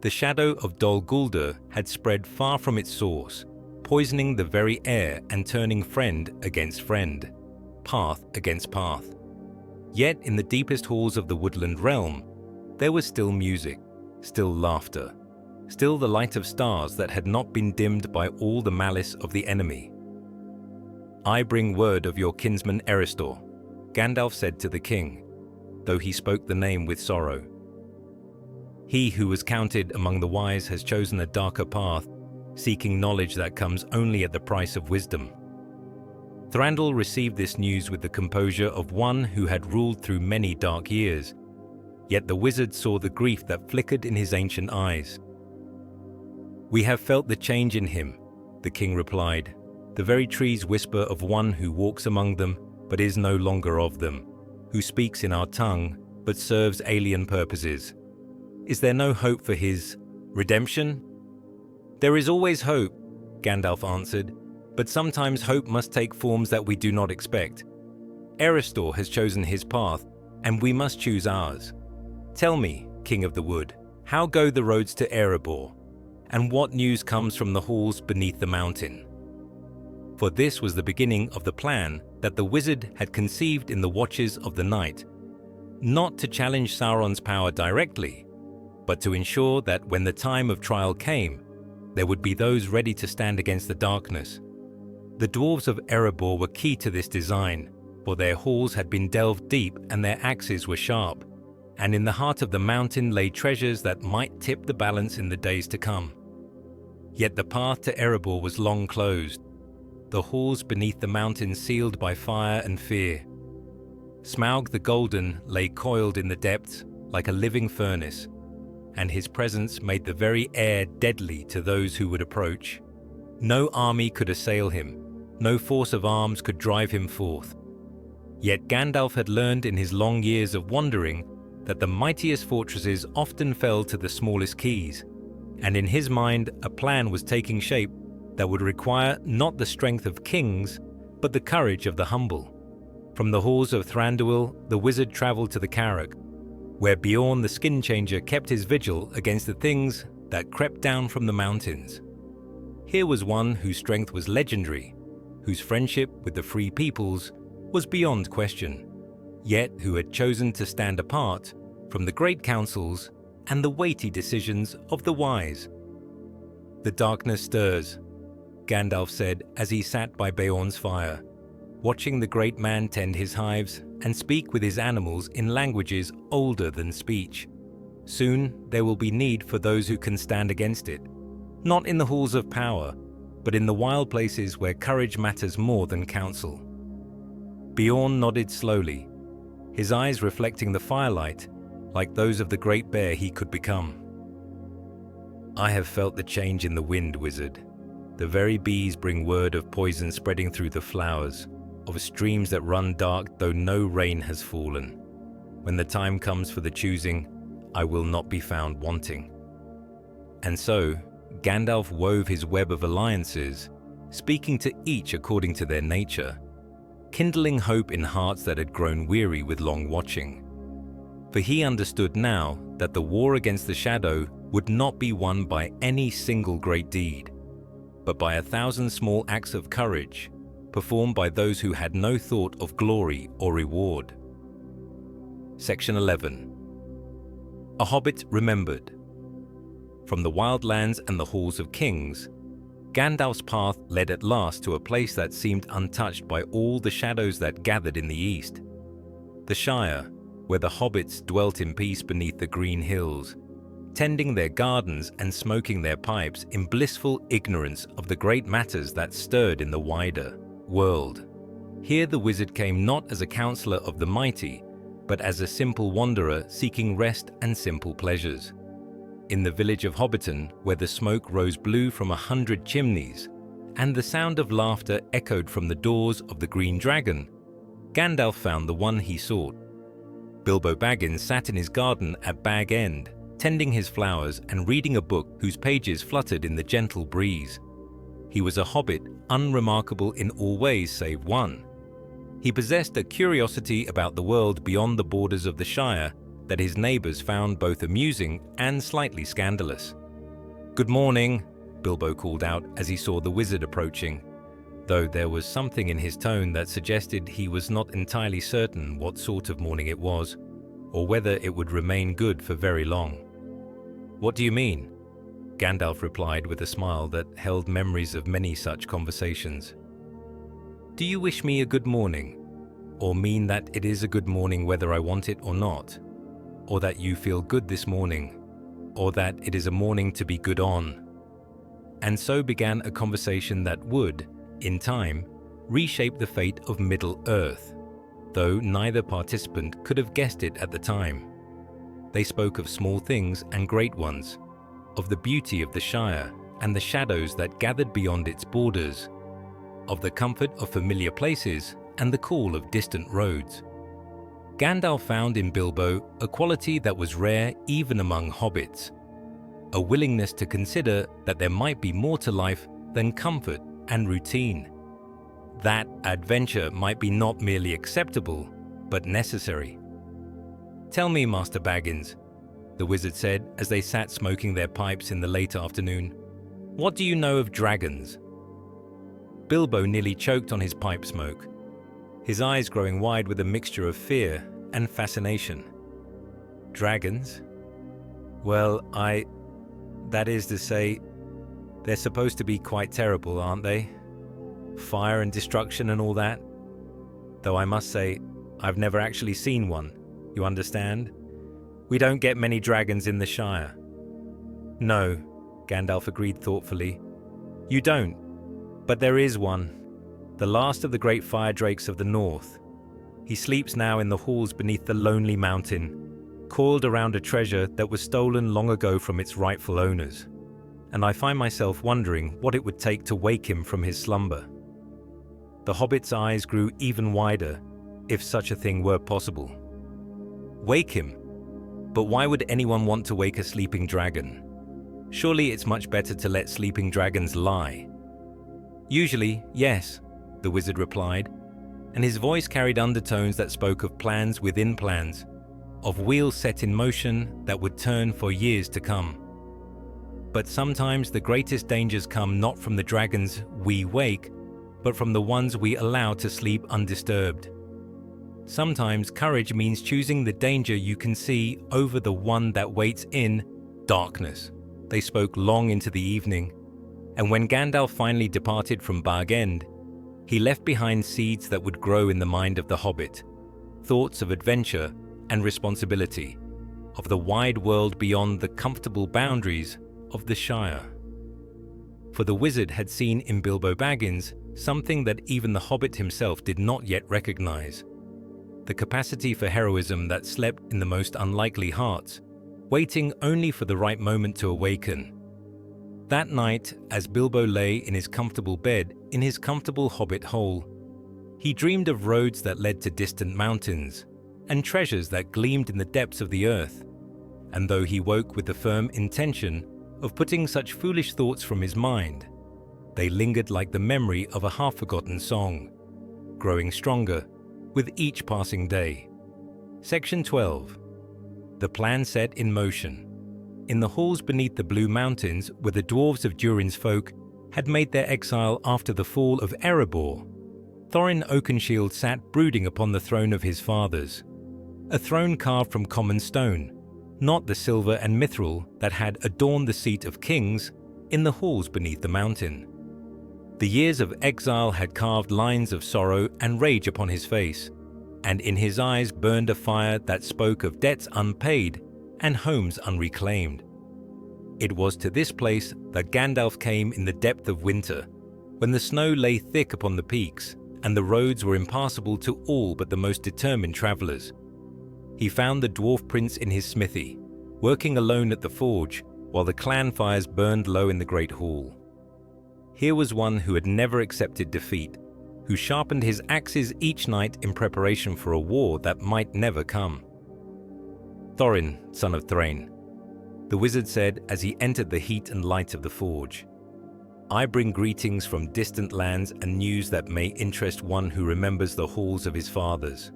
The shadow of Dol Guldur had spread far from its source, poisoning the very air and turning friend against friend, path against path. Yet in the deepest halls of the woodland realm, there was still music, still laughter, still the light of stars that had not been dimmed by all the malice of the enemy. "I bring word of your kinsman Erestor," Gandalf said to the king, though he spoke the name with sorrow. "He who was counted among the wise has chosen a darker path, seeking knowledge that comes only at the price of wisdom." Thranduil received this news with the composure of one who had ruled through many dark years, yet the wizard saw the grief that flickered in his ancient eyes. "We have felt the change in him," the king replied. "The very trees whisper of one who walks among them, but is no longer of them, who speaks in our tongue, but serves alien purposes. Is there no hope for his redemption?" "There is always hope," Gandalf answered, "but sometimes hope must take forms that we do not expect. Erestor has chosen his path, and we must choose ours. Tell me, King of the Wood, how go the roads to Erebor, and what news comes from the halls beneath the mountain?" For this was the beginning of the plan that the wizard had conceived in the watches of the night, not to challenge Sauron's power directly, but to ensure that when the time of trial came, there would be those ready to stand against the darkness. The dwarves of Erebor were key to this design, for their halls had been delved deep and their axes were sharp, and in the heart of the mountain lay treasures that might tip the balance in the days to come. Yet the path to Erebor was long closed, the halls beneath the mountain sealed by fire and fear. Smaug the Golden lay coiled in the depths like a living furnace, and his presence made the very air deadly to those who would approach. No army could assail him, no force of arms could drive him forth. Yet Gandalf had learned in his long years of wandering that the mightiest fortresses often fell to the smallest keys, and in his mind a plan was taking shape that would require not the strength of kings, but the courage of the humble. From the halls of Thranduil, the wizard travelled to the Carreg, where Beorn the Skin Changer kept his vigil against the things that crept down from the mountains. Here was one whose strength was legendary, whose friendship with the free peoples was beyond question, yet who had chosen to stand apart from the great councils and the weighty decisions of the wise. "The darkness stirs," Gandalf said as he sat by Beorn's fire, watching the great man tend his hives and speak with his animals in languages older than speech. "Soon there will be need for those who can stand against it, not in the halls of power, but in the wild places where courage matters more than counsel." Beorn nodded slowly, his eyes reflecting the firelight like those of the great bear he could become. "I have felt the change in the wind, wizard. The very bees bring word of poison spreading through the flowers, of streams that run dark though no rain has fallen. When the time comes for the choosing, I will not be found wanting." And so, Gandalf wove his web of alliances, speaking to each according to their nature, kindling hope in hearts that had grown weary with long watching. For he understood now that the war against the shadow would not be won by any single great deed, but by 1,000 small acts of courage, performed by those who had no thought of glory or reward. Section 11. A Hobbit Remembered. From the wildlands and the halls of kings, Gandalf's path led at last to a place that seemed untouched by all the shadows that gathered in the east. The Shire, where the hobbits dwelt in peace beneath the green hills, tending their gardens and smoking their pipes in blissful ignorance of the great matters that stirred in the wider world. Here the wizard came not as a counselor of the mighty, but as a simple wanderer seeking rest and simple pleasures. In the village of Hobbiton, where the smoke rose blue from 100 chimneys, and the sound of laughter echoed from the doors of the Green Dragon, Gandalf found the one he sought. Bilbo Baggins sat in his garden at Bag End, tending his flowers and reading a book whose pages fluttered in the gentle breeze. He was a hobbit, unremarkable in all ways save one. He possessed a curiosity about the world beyond the borders of the Shire that his neighbors found both amusing and slightly scandalous. "Good morning," Bilbo called out as he saw the wizard approaching, though there was something in his tone that suggested he was not entirely certain what sort of morning it was, or whether it would remain good for very long. "What do you mean?" Gandalf replied with a smile that held memories of many such conversations. "Do you wish me a good morning, or mean that it is a good morning whether I want it or not, or that you feel good this morning, or that it is a morning to be good on?" And so began a conversation that would, in time, reshape the fate of Middle-earth, though neither participant could have guessed it at the time. They spoke of small things and great ones, of the beauty of the Shire and the shadows that gathered beyond its borders, of the comfort of familiar places and the cool of distant roads. Gandalf found in Bilbo a quality that was rare even among hobbits, a willingness to consider that there might be more to life than comfort and routine. That adventure might be not merely acceptable, but necessary. "Tell me, Master Baggins," the wizard said as they sat smoking their pipes in the late afternoon, "what do you know of dragons?" Bilbo nearly choked on his pipe smoke, his eyes growing wide with a mixture of fear and fascination. "Dragons? Well, that is to say, they're supposed to be quite terrible, aren't they? Fire and destruction and all that. Though I must say, I've never actually seen one, you understand? We don't get many dragons in the Shire." "No," Gandalf agreed thoughtfully. "You don't. But there is one, the last of the great fire drakes of the north. He sleeps now in the halls beneath the lonely mountain, coiled around a treasure that was stolen long ago from its rightful owners, and I find myself wondering what it would take to wake him from his slumber." The hobbit's eyes grew even wider, if such a thing were possible. Wake him? But why would anyone want to wake a sleeping dragon? Surely it's much better to let sleeping dragons lie. "Usually, yes," the wizard replied, and his voice carried undertones that spoke of plans within plans, of wheels set in motion that would turn for years to come. "But sometimes the greatest dangers come not from the dragons we wake, but from the ones we allow to sleep undisturbed. Sometimes courage means choosing the danger you can see over the one that waits in darkness." They spoke long into the evening, and when Gandalf finally departed from Bag End, he left behind seeds that would grow in the mind of the hobbit, thoughts of adventure and responsibility, of the wide world beyond the comfortable boundaries of the Shire. For the wizard had seen in Bilbo Baggins something that even the hobbit himself did not yet recognize: the capacity for heroism that slept in the most unlikely hearts, waiting only for the right moment to awaken. That night, as Bilbo lay in his comfortable bed in his comfortable hobbit hole, he dreamed of roads that led to distant mountains and treasures that gleamed in the depths of the earth. And though he woke with the firm intention of putting such foolish thoughts from his mind, they lingered like the memory of a half-forgotten song, growing stronger with each passing day. Section 12. The plan set in motion. In the halls beneath the Blue Mountains, where the dwarves of Durin's folk had made their exile after the fall of Erebor, Thorin Oakenshield sat brooding upon the throne of his fathers, a throne carved from common stone, not the silver and mithril that had adorned the seat of kings in the halls beneath the mountain. The years of exile had carved lines of sorrow and rage upon his face, and in his eyes burned a fire that spoke of debts unpaid and homes unreclaimed. It was to this place that Gandalf came in the depth of winter, when the snow lay thick upon the peaks and the roads were impassable to all but the most determined travelers. He found the dwarf prince in his smithy, working alone at the forge, while the clan fires burned low in the great hall. Here was one who had never accepted defeat, who sharpened his axes each night in preparation for a war that might never come. "Thorin, son of Thrain," the wizard said as he entered the heat and light of the forge. I bring greetings from distant lands and news that may interest one who remembers the halls of his fathers."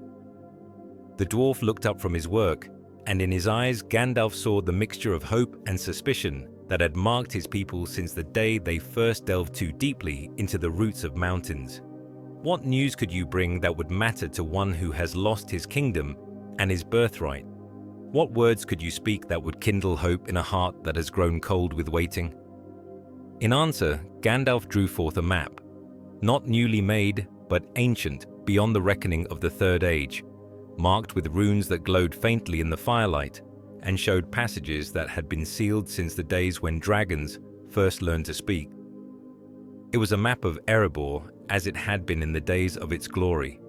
The dwarf looked up from his work, and in his eyes Gandalf saw the mixture of hope and suspicion that had marked his people since the day they first delved too deeply into the roots of mountains. "What news could you bring that would matter to one who has lost his kingdom and his birthright? What words could you speak that would kindle hope in a heart that has grown cold with waiting?" In answer, Gandalf drew forth a map, not newly made, but ancient beyond the reckoning of the Third Age, marked with runes that glowed faintly in the firelight and showed passages that had been sealed since the days when dragons first learned to speak. It was a map of Erebor as it had been in the days of its glory,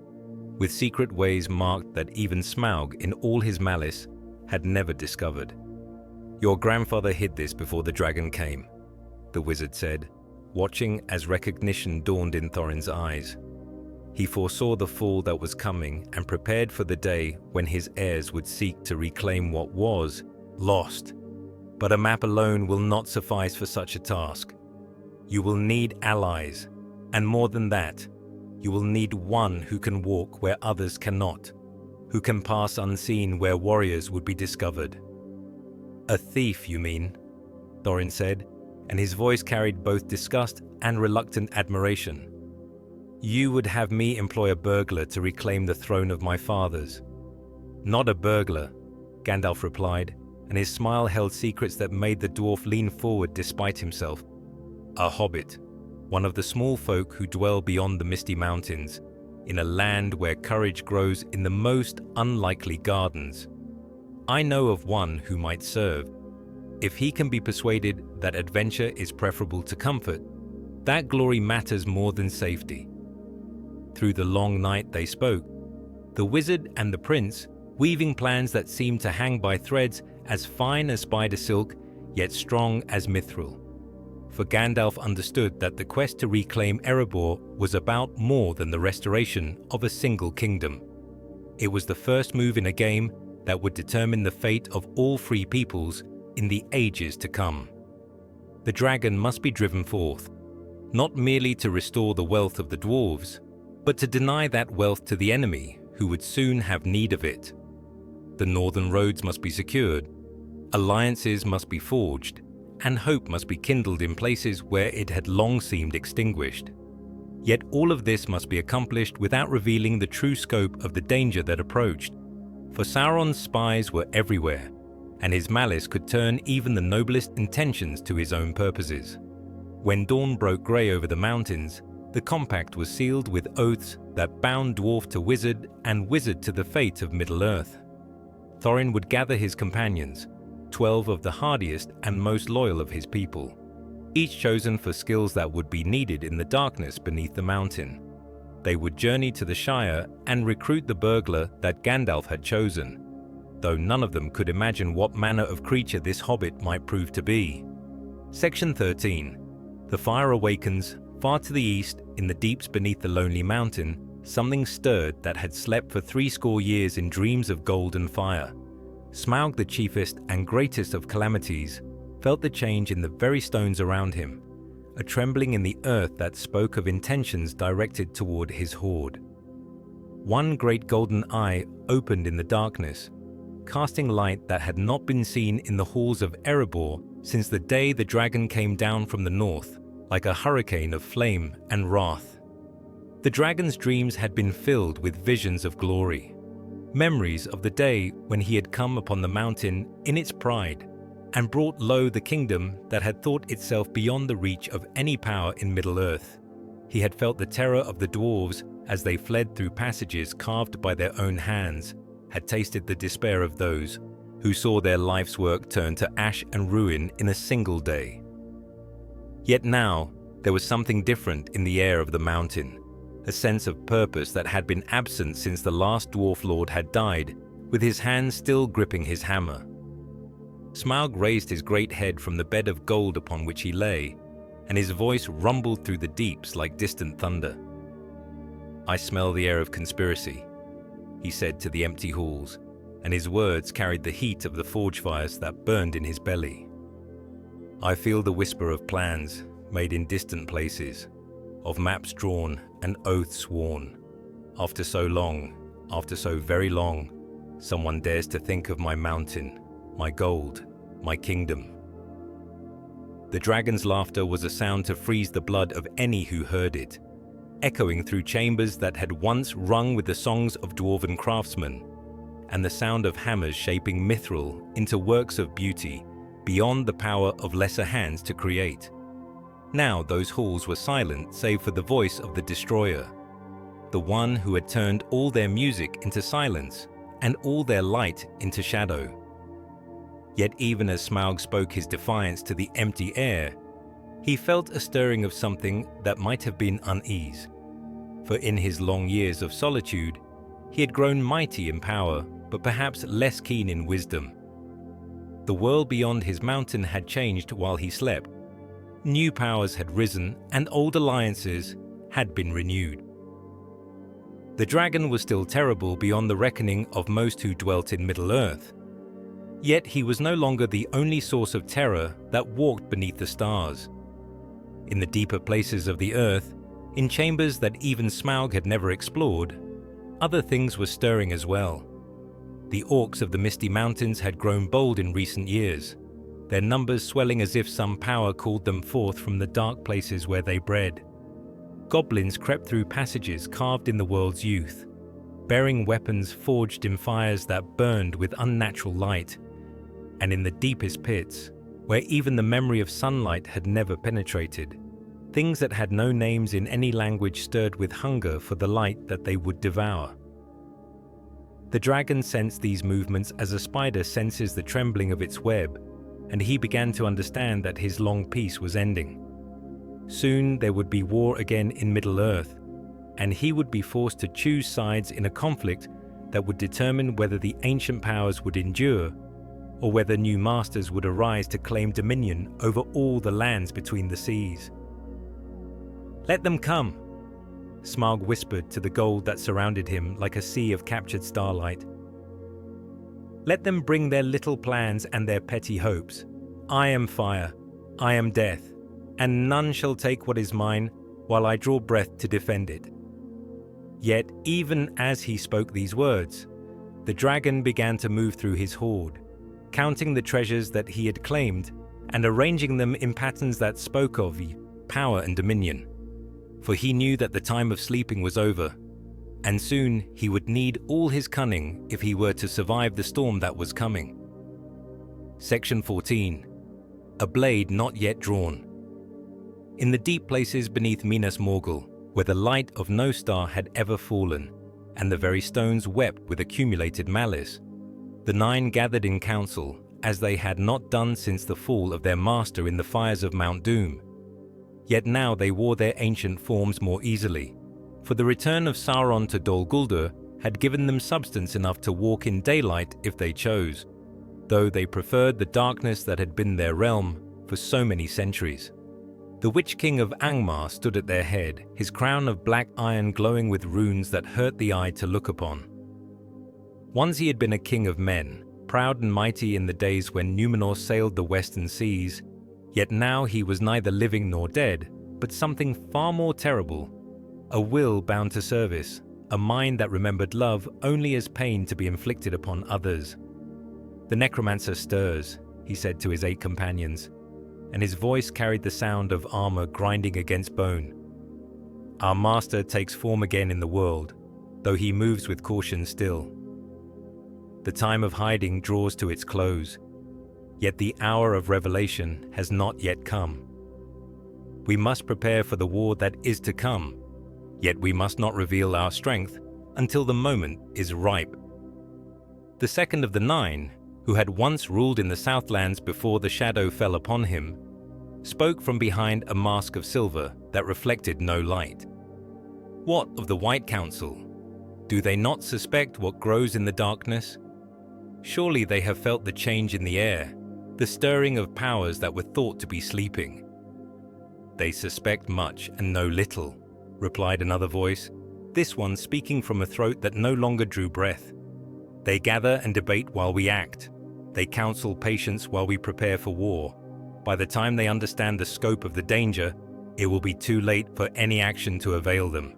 with secret ways marked that even Smaug, in all his malice, had never discovered. "Your grandfather hid this before the dragon came," the wizard said, watching as recognition dawned in Thorin's eyes. He foresaw the fall that was coming and prepared for the day when his heirs would seek to reclaim what was lost. But a map alone will not suffice for such a task. You will need allies, and more than that, you will need one who can walk where others cannot, who can pass unseen where warriors would be discovered. "A thief, you mean?" Thorin said, and his voice carried both disgust and reluctant admiration. "You would have me employ a burglar to reclaim the throne of my fathers." "Not a burglar," Gandalf replied, and his smile held secrets that made the dwarf lean forward despite himself. "A hobbit, one of the small folk who dwell beyond the misty mountains, in a land where courage grows in the most unlikely gardens. I know of one who might serve. If he can be persuaded that adventure is preferable to comfort, that glory matters more than safety." Through the long night they spoke, the wizard and the prince weaving plans that seemed to hang by threads as fine as spider silk, yet strong as mithril. For Gandalf understood that the quest to reclaim Erebor was about more than the restoration of a single kingdom. It was the first move in a game that would determine the fate of all free peoples in the ages to come. The dragon must be driven forth, not merely to restore the wealth of the dwarves, but to deny that wealth to the enemy who would soon have need of it. The northern roads must be secured, alliances must be forged, and hope must be kindled in places where it had long seemed extinguished. Yet all of this must be accomplished without revealing the true scope of the danger that approached, for Sauron's spies were everywhere, and his malice could turn even the noblest intentions to his own purposes. When dawn broke grey over the mountains, the compact was sealed with oaths that bound dwarf to wizard and wizard to the fate of Middle-earth. Thorin would gather his companions, 12 of the hardiest and most loyal of his people, each chosen for skills that would be needed in the darkness beneath the mountain. They would journey to the Shire and recruit the burglar that Gandalf had chosen, though none of them could imagine what manner of creature this hobbit might prove to be. Section 13. The fire awakens. Far to the east, in the deeps beneath the lonely mountain, something stirred that had slept for 70 years in dreams of gold and fire. Smaug, the chiefest and greatest of calamities, felt the change in the very stones around him, a trembling in the earth that spoke of intentions directed toward his horde. One great golden eye opened in the darkness, casting light that had not been seen in the halls of Erebor since the day the dragon came down from the north, like a hurricane of flame and wrath. The dragon's dreams had been filled with visions of glory, memories of the day when he had come upon the mountain in its pride and brought low the kingdom that had thought itself beyond the reach of any power in Middle-earth. He had felt the terror of the dwarves as they fled through passages carved by their own hands, had tasted the despair of those who saw their life's work turn to ash and ruin in a single day. Yet now, there was something different in the air of the mountain, a sense of purpose that had been absent since the last dwarf lord had died, with his hand still gripping his hammer. Smaug raised his great head from the bed of gold upon which he lay, and his voice rumbled through the deeps like distant thunder. "I smell the air of conspiracy," he said to the empty halls, and his words carried the heat of the forge fires that burned in his belly. "I feel the whisper of plans, made in distant places, of maps drawn and oaths sworn. After so long, after so very long, someone dares to think of my mountain, my gold, my kingdom. The dragon's laughter was a sound to freeze the blood of any who heard it, echoing through chambers that had once rung with the songs of dwarven craftsmen, and the sound of hammers shaping mithril into works of beauty beyond the power of lesser hands to create. Now those halls were silent save for the voice of the destroyer, the one who had turned all their music into silence and all their light into shadow. Yet even as Smaug spoke his defiance to the empty air, he felt a stirring of something that might have been unease. For in his long years of solitude, he had grown mighty in power, but perhaps less keen in wisdom. The world beyond his mountain had changed while he slept. New powers had risen, and old alliances had been renewed. The dragon was still terrible beyond the reckoning of most who dwelt in Middle-earth. Yet he was no longer the only source of terror that walked beneath the stars. In the deeper places of the earth, in chambers that even Smaug had never explored, other things were stirring as well. The orcs of the Misty Mountains had grown bold in recent years, their numbers swelling as if some power called them forth from the dark places where they bred. Goblins crept through passages carved in the world's youth, bearing weapons forged in fires that burned with unnatural light, and in the deepest pits, where even the memory of sunlight had never penetrated, things that had no names in any language stirred with hunger for the light that they would devour. The dragon sensed these movements as a spider senses the trembling of its web, and he began to understand that his long peace was ending. Soon there would be war again in Middle-earth, and he would be forced to choose sides in a conflict that would determine whether the ancient powers would endure or whether new masters would arise to claim dominion over all the lands between the seas. "Let them come," Smaug whispered to the gold that surrounded him like a sea of captured starlight. "Let them bring their little plans and their petty hopes. I am fire, I am death, and none shall take what is mine while I draw breath to defend it." Yet even as he spoke these words, the dragon began to move through his hoard, counting the treasures that he had claimed and arranging them in patterns that spoke of power and dominion. For he knew that the time of sleeping was over, and soon he would need all his cunning if he were to survive the storm that was coming. Section 14. A blade not yet drawn. In the deep places beneath Minas Morgul, where the light of no star had ever fallen, and the very stones wept with accumulated malice, the nine gathered in council, as they had not done since the fall of their master in the fires of Mount Doom. Yet now they wore their ancient forms more easily, for the return of Sauron to Dol Guldur had given them substance enough to walk in daylight if they chose, though they preferred the darkness that had been their realm for so many centuries. The Witch King of Angmar stood at their head, his crown of black iron glowing with runes that hurt the eye to look upon. Once he had been a king of men, proud and mighty in the days when Númenor sailed the western seas, yet now he was neither living nor dead, but something far more terrible, a will bound to service, a mind that remembered love only as pain to be inflicted upon others. "The necromancer stirs," he said to his 8 companions, and his voice carried the sound of armor grinding against bone. "Our master takes form again in the world, though he moves with caution still. The time of hiding draws to its close, yet the hour of revelation has not yet come. We must prepare for the war that is to come, yet we must not reveal our strength until the moment is ripe." The second of the 9, who had once ruled in the Southlands before the shadow fell upon him, spoke from behind a mask of silver that reflected no light. "What of the White Council? Do they not suspect what grows in the darkness? Surely they have felt the change in the air, the stirring of powers that were thought to be sleeping." "They suspect much and know little," replied another voice, this one speaking from a throat that no longer drew breath. "They gather and debate while we act. They counsel patience while we prepare for war. By the time they understand the scope of the danger, it will be too late for any action to avail them.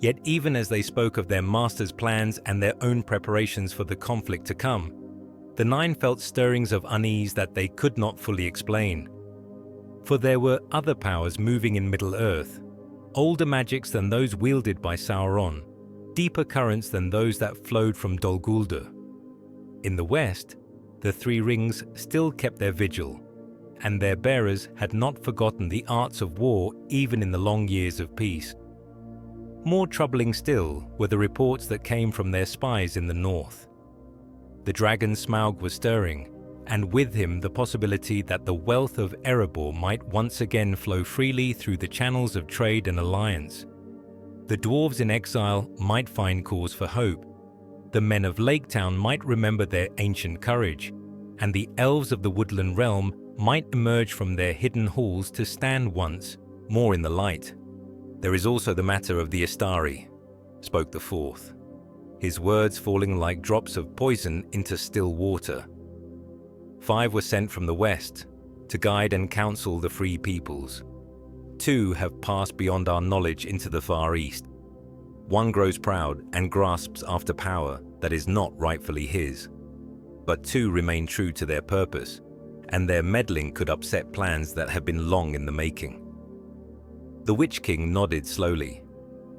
Yet even as they spoke of their master's plans and their own preparations for the conflict to come, the nine felt stirrings of unease that they could not fully explain. For there were other powers moving in Middle-earth, older magics than those wielded by Sauron, deeper currents than those that flowed from Dol Guldur. In the west, the Three Rings still kept their vigil, and their bearers had not forgotten the arts of war even in the long years of peace. More troubling still were the reports that came from their spies in the north. The dragon Smaug was stirring, and with him the possibility that the wealth of Erebor might once again flow freely through the channels of trade and alliance. The dwarves in exile might find cause for hope. The men of Lake Town might remember their ancient courage, and the elves of the woodland realm might emerge from their hidden halls to stand once more in the light. "There is also the matter of the Istari," spoke the fourth, his words falling like drops of poison into still water. 5 were sent from the west to guide and counsel the free peoples. 2 have passed beyond our knowledge into the far east. 1 grows proud and grasps after power that is not rightfully his. But 2 remain true to their purpose, and their meddling could upset plans that have been long in the making. The Witch King nodded slowly,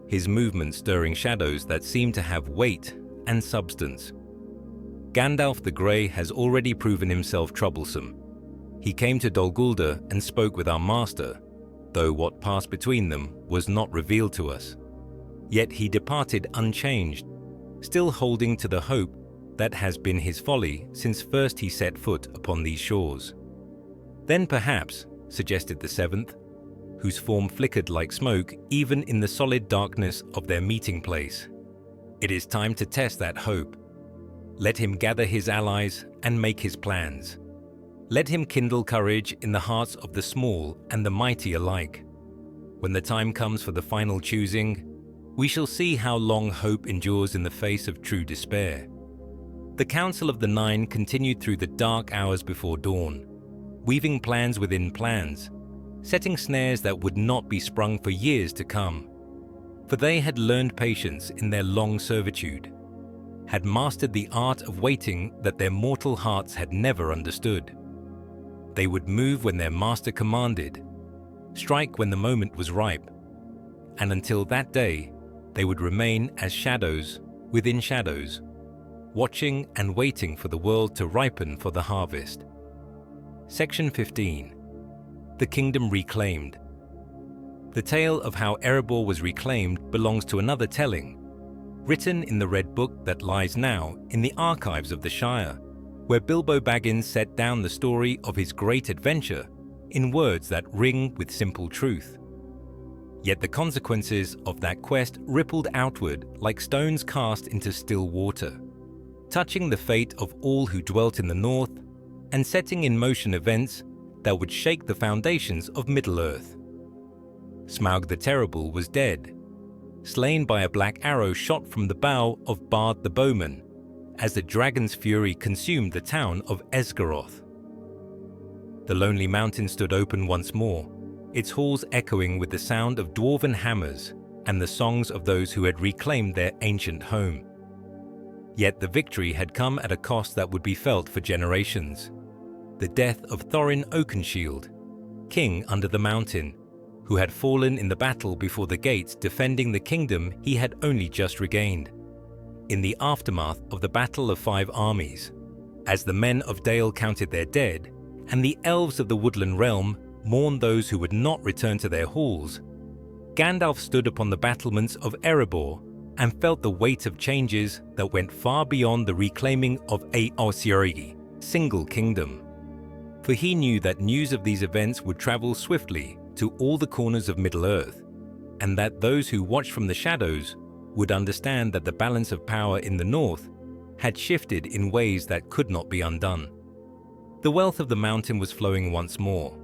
his movements stirring shadows that seemed to have weight and substance. Gandalf the Grey has already proven himself troublesome. He came to Dol Guldur and spoke with our master, though what passed between them was not revealed to us. Yet he departed unchanged, still holding to the hope that has been his folly since first he set foot upon these shores. Then perhaps, suggested the seventh, whose form flickered like smoke even in the solid darkness of their meeting place. It is time to test that hope. Let him gather his allies and make his plans. Let him kindle courage in the hearts of the small and the mighty alike. When the time comes for the final choosing, we shall see how long hope endures in the face of true despair. The Council of the Nine continued through the dark hours before dawn, weaving plans within plans, setting snares that would not be sprung for years to come. For they had learned patience in their long servitude, had mastered the art of waiting that their mortal hearts had never understood. They would move when their master commanded, strike when the moment was ripe, and until that day, they would remain as shadows within shadows, watching and waiting for the world to ripen for the harvest. Section 15. The Kingdom Reclaimed. The tale of how Erebor was reclaimed belongs to another telling, written in the Red Book that lies now in the archives of the Shire, where Bilbo Baggins set down the story of his great adventure in words that ring with simple truth. Yet the consequences of that quest rippled outward like stones cast into still water, touching the fate of all who dwelt in the north and setting in motion events that would shake the foundations of Middle-earth. Smaug the Terrible was dead, slain by a black arrow shot from the bow of Bard the Bowman, as the dragon's fury consumed the town of Esgaroth. The lonely mountain stood open once more, its halls echoing with the sound of dwarven hammers and the songs of those who had reclaimed their ancient home. Yet the victory had come at a cost that would be felt for generations. The death of Thorin Oakenshield, king under the mountain, who had fallen in the battle before the gates defending the kingdom he had only just regained. In the aftermath of the Battle of Five Armies, as the men of Dale counted their dead, and the elves of the woodland realm mourned those who would not return to their halls, Gandalf stood upon the battlements of Erebor and felt the weight of changes that went far beyond the reclaiming of Eosirgi, single kingdom. For he knew that news of these events would travel swiftly to all the corners of Middle-earth, and that those who watched from the shadows would understand that the balance of power in the north had shifted in ways that could not be undone. The wealth of the mountain was flowing once more.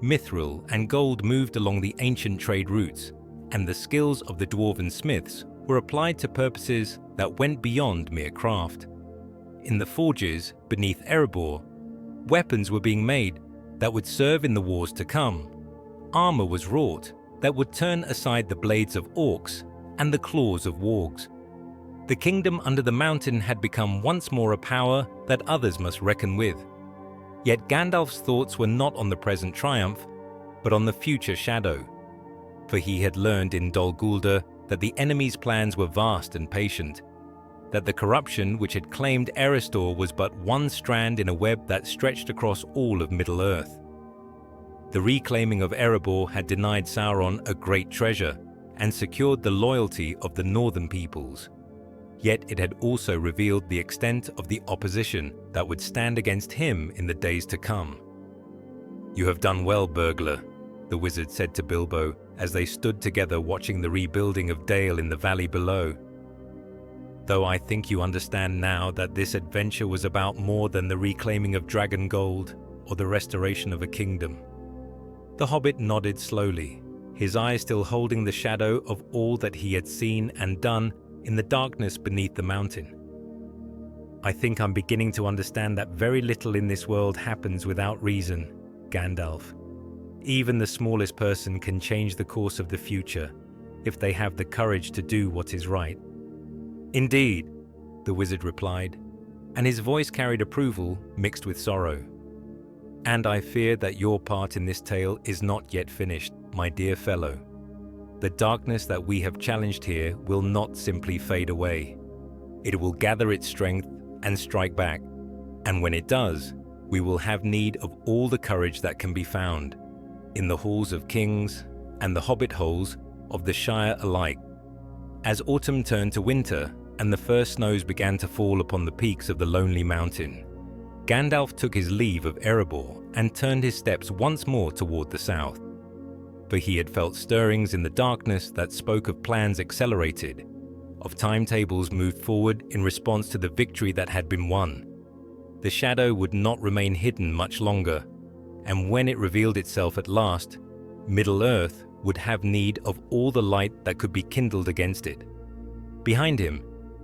Mithril and gold moved along the ancient trade routes, and the skills of the dwarven smiths were applied to purposes that went beyond mere craft. In the forges beneath Erebor, weapons were being made that would serve in the wars to come, armor was wrought that would turn aside the blades of orcs and the claws of wargs. The kingdom under the mountain had become once more a power that others must reckon with. Yet Gandalf's thoughts were not on the present triumph, but on the future shadow. For he had learned in Dol Guldur that the enemy's plans were vast and patient, that the corruption which had claimed Erestor was but one strand in a web that stretched across all of Middle-earth. The reclaiming of Erebor had denied Sauron a great treasure and secured the loyalty of the northern peoples. Yet it had also revealed the extent of the opposition that would stand against him in the days to come. "You have done well, burglar," the wizard said to Bilbo as they stood together watching the rebuilding of Dale in the valley below. "Though I think you understand now that this adventure was about more than the reclaiming of Dragon Gold or the restoration of a kingdom." The hobbit nodded slowly, his eyes still holding the shadow of all that he had seen and done in the darkness beneath the mountain. "I think I'm beginning to understand that very little in this world happens without reason, Gandalf. Even the smallest person can change the course of the future if they have the courage to do what is right." "Indeed," the wizard replied, and his voice carried approval mixed with sorrow. "And I fear that your part in this tale is not yet finished, my dear fellow. The darkness that we have challenged here will not simply fade away. It will gather its strength and strike back, and when it does, we will have need of all the courage that can be found, in the halls of kings and the hobbit holes of the Shire alike." As autumn turned to winter and the first snows began to fall upon the peaks of the lonely mountain, Gandalf took his leave of Erebor and turned his steps once more toward the south. For he had felt stirrings in the darkness that spoke of plans accelerated, of timetables moved forward in response to the victory that had been won. The shadow would not remain hidden much longer, and when it revealed itself at last, Middle-earth would have need of all the light that could be kindled against it. Behind him,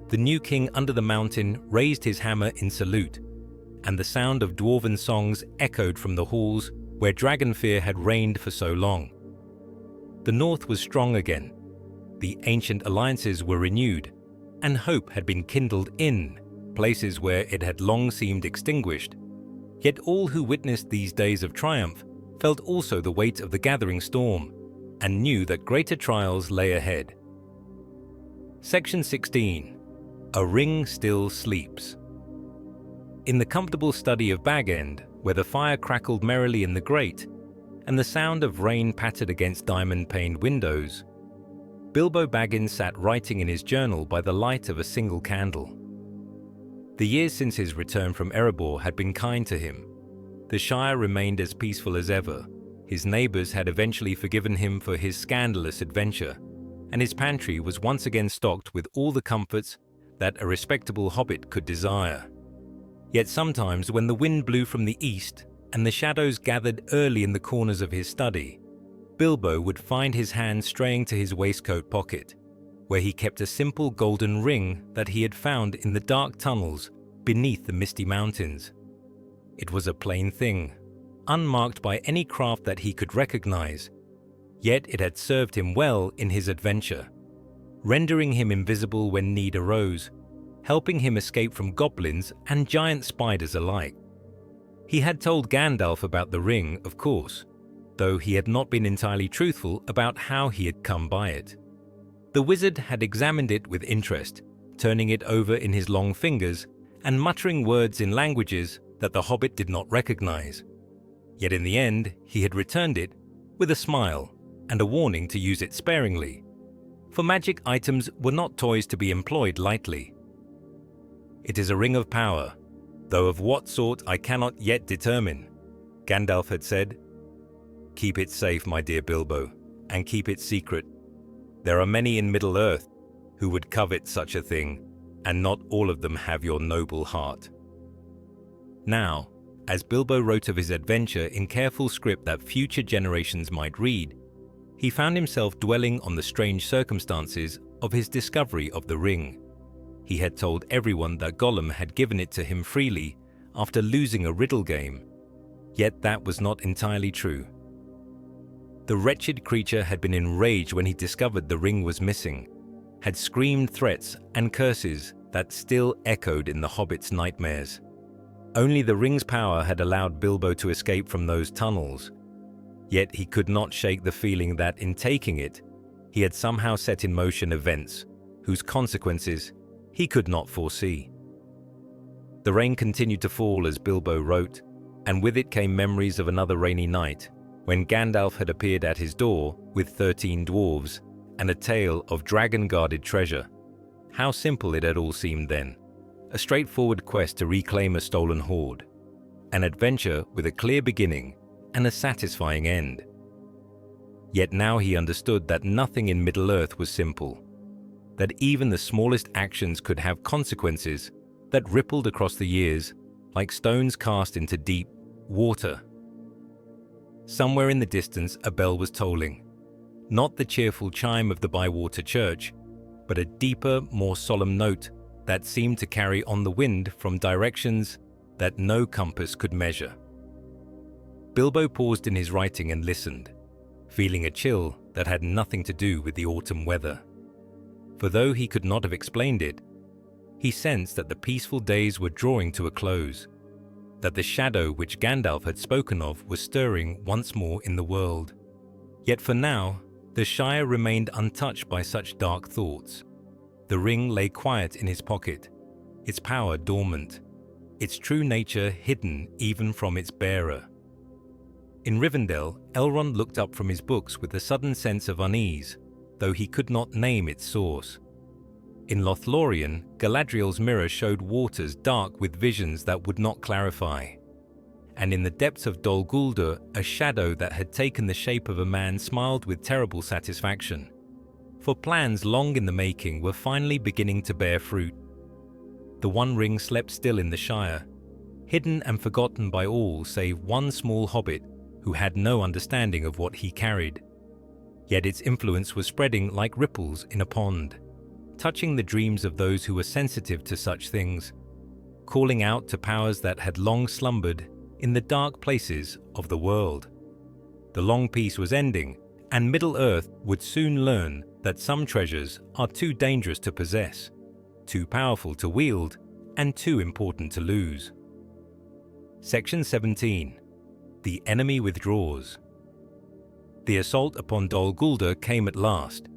the new king under the mountain raised his hammer in salute, and the sound of dwarven songs echoed from the halls where Dragonfear had reigned for so long. The north was strong again, the ancient alliances were renewed, and hope had been kindled in places where it had long seemed extinguished. Yet all who witnessed these days of triumph felt also the weight of the gathering storm, and knew that greater trials lay ahead. Section 16. A Ring Still Sleeps. In the comfortable study of Bag End, where the fire crackled merrily in the grate, and the sound of rain pattered against diamond-paned windows, Bilbo Baggins sat writing in his journal by the light of a single candle. The years since his return from Erebor had been kind to him. The Shire remained as peaceful as ever. His neighbors had eventually forgiven him for his scandalous adventure, and his pantry was once again stocked with all the comforts that a respectable hobbit could desire. Yet sometimes when the wind blew from the east and the shadows gathered early in the corners of his study, Bilbo would find his hand straying to his waistcoat pocket, where he kept a simple golden ring that he had found in the dark tunnels beneath the misty mountains. It was a plain thing, unmarked by any craft that he could recognize, yet it had served him well in his adventure, rendering him invisible when need arose, helping him escape from goblins and giant spiders alike. He had told Gandalf about the ring, of course, though he had not been entirely truthful about how he had come by it. The wizard had examined it with interest, turning it over in his long fingers and muttering words in languages that the hobbit did not recognize. Yet in the end, he had returned it with a smile and a warning to use it sparingly, for magic items were not toys to be employed lightly. "It is a ring of power, though of what sort I cannot yet determine," Gandalf had said. "Keep it safe, my dear Bilbo, and keep it secret. There are many in Middle-earth who would covet such a thing, and not all of them have your noble heart." Now, as Bilbo wrote of his adventure in careful script that future generations might read, he found himself dwelling on the strange circumstances of his discovery of the ring. He had told everyone that Gollum had given it to him freely after losing a riddle game, yet that was not entirely true. The wretched creature had been enraged when he discovered the ring was missing, had screamed threats and curses that still echoed in the hobbit's nightmares. Only the ring's power had allowed Bilbo to escape from those tunnels. Yet he could not shake the feeling that in taking it, he had somehow set in motion events whose consequences he could not foresee. The rain continued to fall as Bilbo wrote, and with it came memories of another rainy night when Gandalf had appeared at his door with 13 dwarves and a tale of dragon-guarded treasure. How simple it had all seemed then. A straightforward quest to reclaim a stolen hoard. An adventure with a clear beginning and a satisfying end. Yet now he understood that nothing in Middle-earth was simple. That even the smallest actions could have consequences that rippled across the years like stones cast into deep water. Somewhere in the distance a bell was tolling. Not the cheerful chime of the Bywater church, but a deeper, more solemn note that seemed to carry on the wind from directions that no compass could measure. Bilbo paused in his writing and listened, feeling a chill that had nothing to do with the autumn weather. For though he could not have explained it, he sensed that the peaceful days were drawing to a close, that the shadow which Gandalf had spoken of was stirring once more in the world. Yet for now, the Shire remained untouched by such dark thoughts. The ring lay quiet in his pocket, its power dormant, its true nature hidden even from its bearer. In Rivendell, Elrond looked up from his books with a sudden sense of unease, though he could not name its source. In Lothlorien, Galadriel's mirror showed waters dark with visions that would not clarify. And in the depths of Dol Guldur, a shadow that had taken the shape of a man smiled with terrible satisfaction. For plans long in the making were finally beginning to bear fruit. The One Ring slept still in the Shire, hidden and forgotten by all save one small hobbit who had no understanding of what he carried. Yet its influence was spreading like ripples in a pond, touching the dreams of those who were sensitive to such things, calling out to powers that had long slumbered in the dark places of the world. The long peace was ending, and Middle-earth would soon learn that some treasures are too dangerous to possess, too powerful to wield, and too important to lose. Section 17. The enemy withdraws. The assault upon Dol Guldur came at last,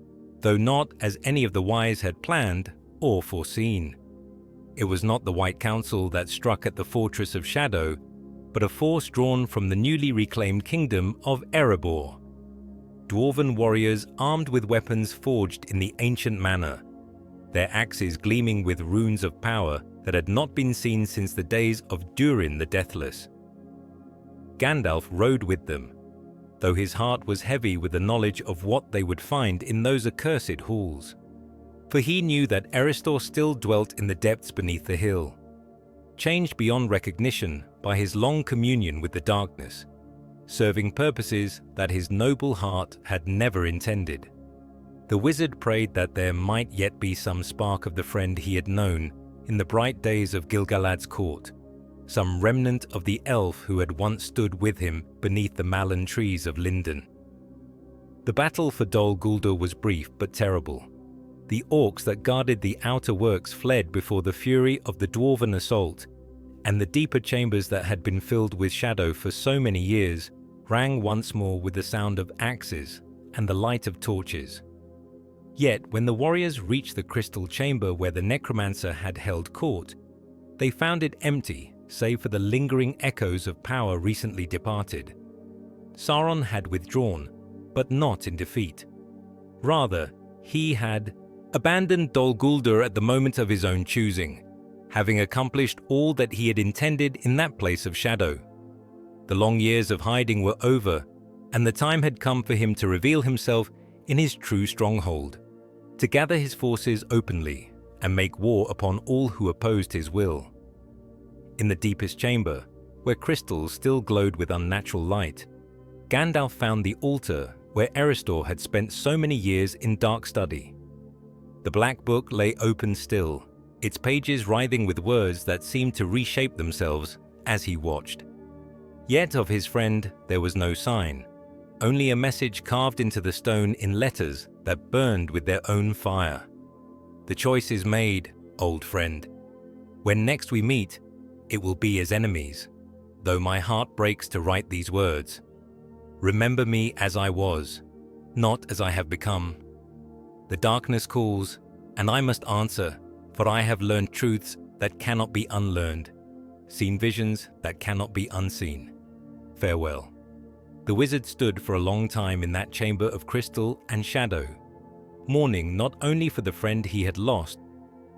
though not as any of the wise had planned or foreseen. It was not the White Council that struck at the Fortress of Shadow, but a force drawn from the newly reclaimed kingdom of Erebor. Dwarven warriors armed with weapons forged in the ancient manner, their axes gleaming with runes of power that had not been seen since the days of Durin the Deathless. Gandalf rode with them, though his heart was heavy with the knowledge of what they would find in those accursed halls. For he knew that Erestor still dwelt in the depths beneath the hill, changed beyond recognition by his long communion with the darkness, serving purposes that his noble heart had never intended. The wizard prayed that there might yet be some spark of the friend he had known in the bright days of Gil-galad's court, some remnant of the elf who had once stood with him beneath the malin trees of Lindon. The battle for Dol Guldur was brief but terrible. The orcs that guarded the outer works fled before the fury of the dwarven assault, and the deeper chambers that had been filled with shadow for so many years rang once more with the sound of axes and the light of torches. Yet when the warriors reached the crystal chamber where the necromancer had held court, they found it empty save for the lingering echoes of power recently departed. Sauron had withdrawn, but not in defeat. Rather, he had abandoned Dol Guldur at the moment of his own choosing, having accomplished all that he had intended in that place of shadow. The long years of hiding were over, and the time had come for him to reveal himself in his true stronghold, to gather his forces openly and make war upon all who opposed his will. In the deepest chamber, where crystals still glowed with unnatural light, Gandalf found the altar where Erestor had spent so many years in dark study. The black book lay open still, its pages writhing with words that seemed to reshape themselves as he watched. Yet of his friend there was no sign. only a message carved into the stone in letters that burned with their own fire. The choice is made, old friend. When next we meet, it will be as enemies, though my heart breaks to write these words. Remember me as I was, not as I have become. The darkness calls, and I must answer, for I have learned truths that cannot be unlearned, seen visions that cannot be unseen. Farewell. The wizard stood for a long time in that chamber of crystal and shadow, mourning not only for the friend he had lost,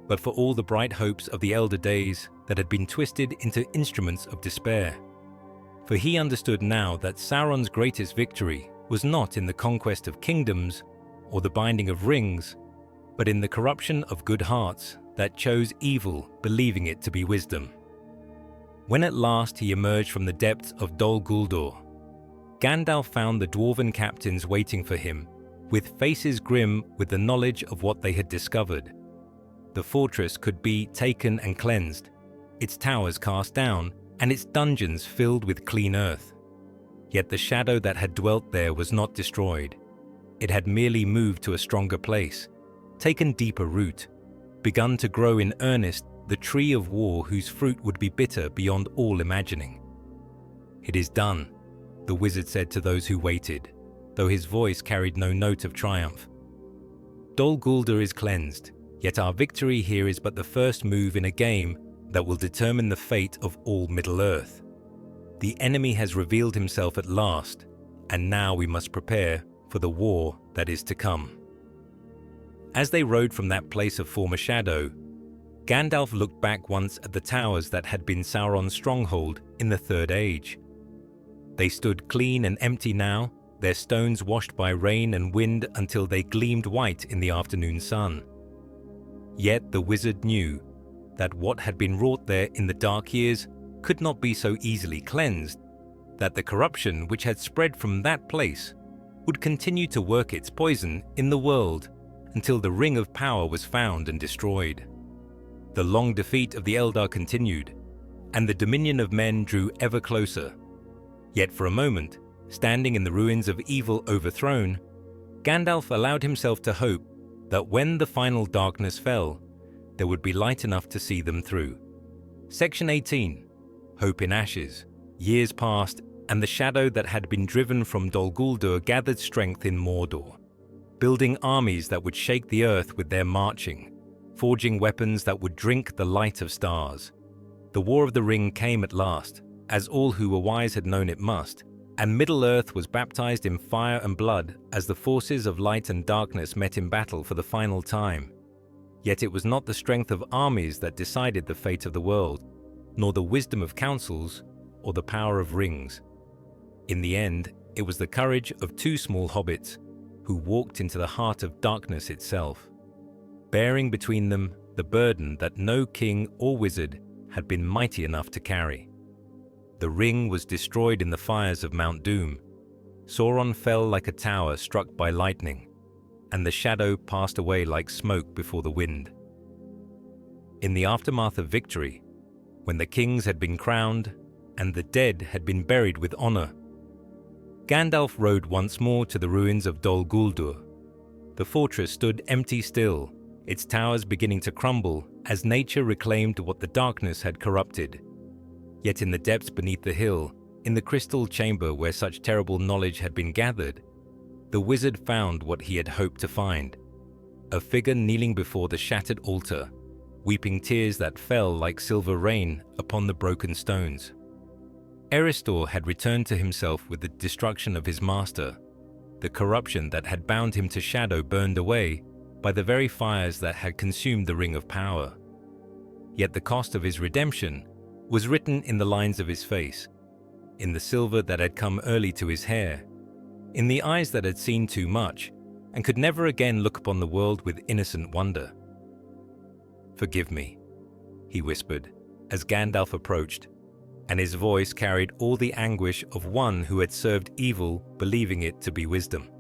but for all the bright hopes of the elder days that had been twisted into instruments of despair. For he understood now that Sauron's greatest victory was not in the conquest of kingdoms or the binding of rings, but in the corruption of good hearts that chose evil, believing it to be wisdom. When at last he emerged from the depths of Dol Guldur, Gandalf found the dwarven captains waiting for him, with faces grim with the knowledge of what they had discovered. The fortress could be taken and cleansed, its towers cast down, and its dungeons filled with clean earth. Yet the shadow that had dwelt there was not destroyed. It had merely moved to a stronger place, taken deeper root, begun to grow in earnest the tree of war whose fruit would be bitter beyond all imagining. "It is done," the wizard said to those who waited, though his voice carried no note of triumph. "Dol Guldur is cleansed, yet our victory here is but the first move in a game that will determine the fate of all Middle-earth. The enemy has revealed himself at last, and now we must prepare for the war that is to come." As they rode from that place of former shadow, Gandalf looked back once at the towers that had been Sauron's stronghold in the Third Age. They stood clean and empty now, their stones washed by rain and wind until they gleamed white in the afternoon sun. Yet the wizard knew that what had been wrought there in the dark years could not be so easily cleansed, that the corruption which had spread from that place would continue to work its poison in the world until the ring of power was found and destroyed. The long defeat of the Eldar continued, and the dominion of men drew ever closer. Yet for a moment, standing in the ruins of evil overthrown, Gandalf allowed himself to hope that when the final darkness fell, there would be light enough to see them through. Section 18. Hope in Ashes. Years passed, and the shadow that had been driven from Dol Guldur gathered strength in Mordor, building armies that would shake the earth with their marching, forging weapons that would drink the light of stars. The War of the Ring came at last, as all who were wise had known it must, and Middle-earth was baptized in fire and blood as the forces of light and darkness met in battle for the final time. Yet it was not the strength of armies that decided the fate of the world, nor the wisdom of councils or the power of rings. In the end, it was the courage of two small hobbits who walked into the heart of darkness itself, bearing between them the burden that no king or wizard had been mighty enough to carry. The ring was destroyed in the fires of Mount Doom. Sauron fell like a tower struck by lightning, and the shadow passed away like smoke before the wind. In the aftermath of victory, when the kings had been crowned and the dead had been buried with honor, Gandalf rode once more to the ruins of Dol Guldur. The fortress stood empty still, its towers beginning to crumble as nature reclaimed what the darkness had corrupted. Yet in the depths beneath the hill, in the crystal chamber where such terrible knowledge had been gathered, the wizard found what he had hoped to find: a figure kneeling before the shattered altar, weeping tears that fell like silver rain upon the broken stones. Eristor had returned to himself with the destruction of his master. The corruption that had bound him to shadow burned away by the very fires that had consumed the Ring of Power. Yet the cost of his redemption was written in the lines of his face, in the silver that had come early to his hair, in the eyes that had seen too much and could never again look upon the world with innocent wonder. "Forgive me," he whispered as Gandalf approached, and his voice carried all the anguish of one who had served evil, believing it to be wisdom.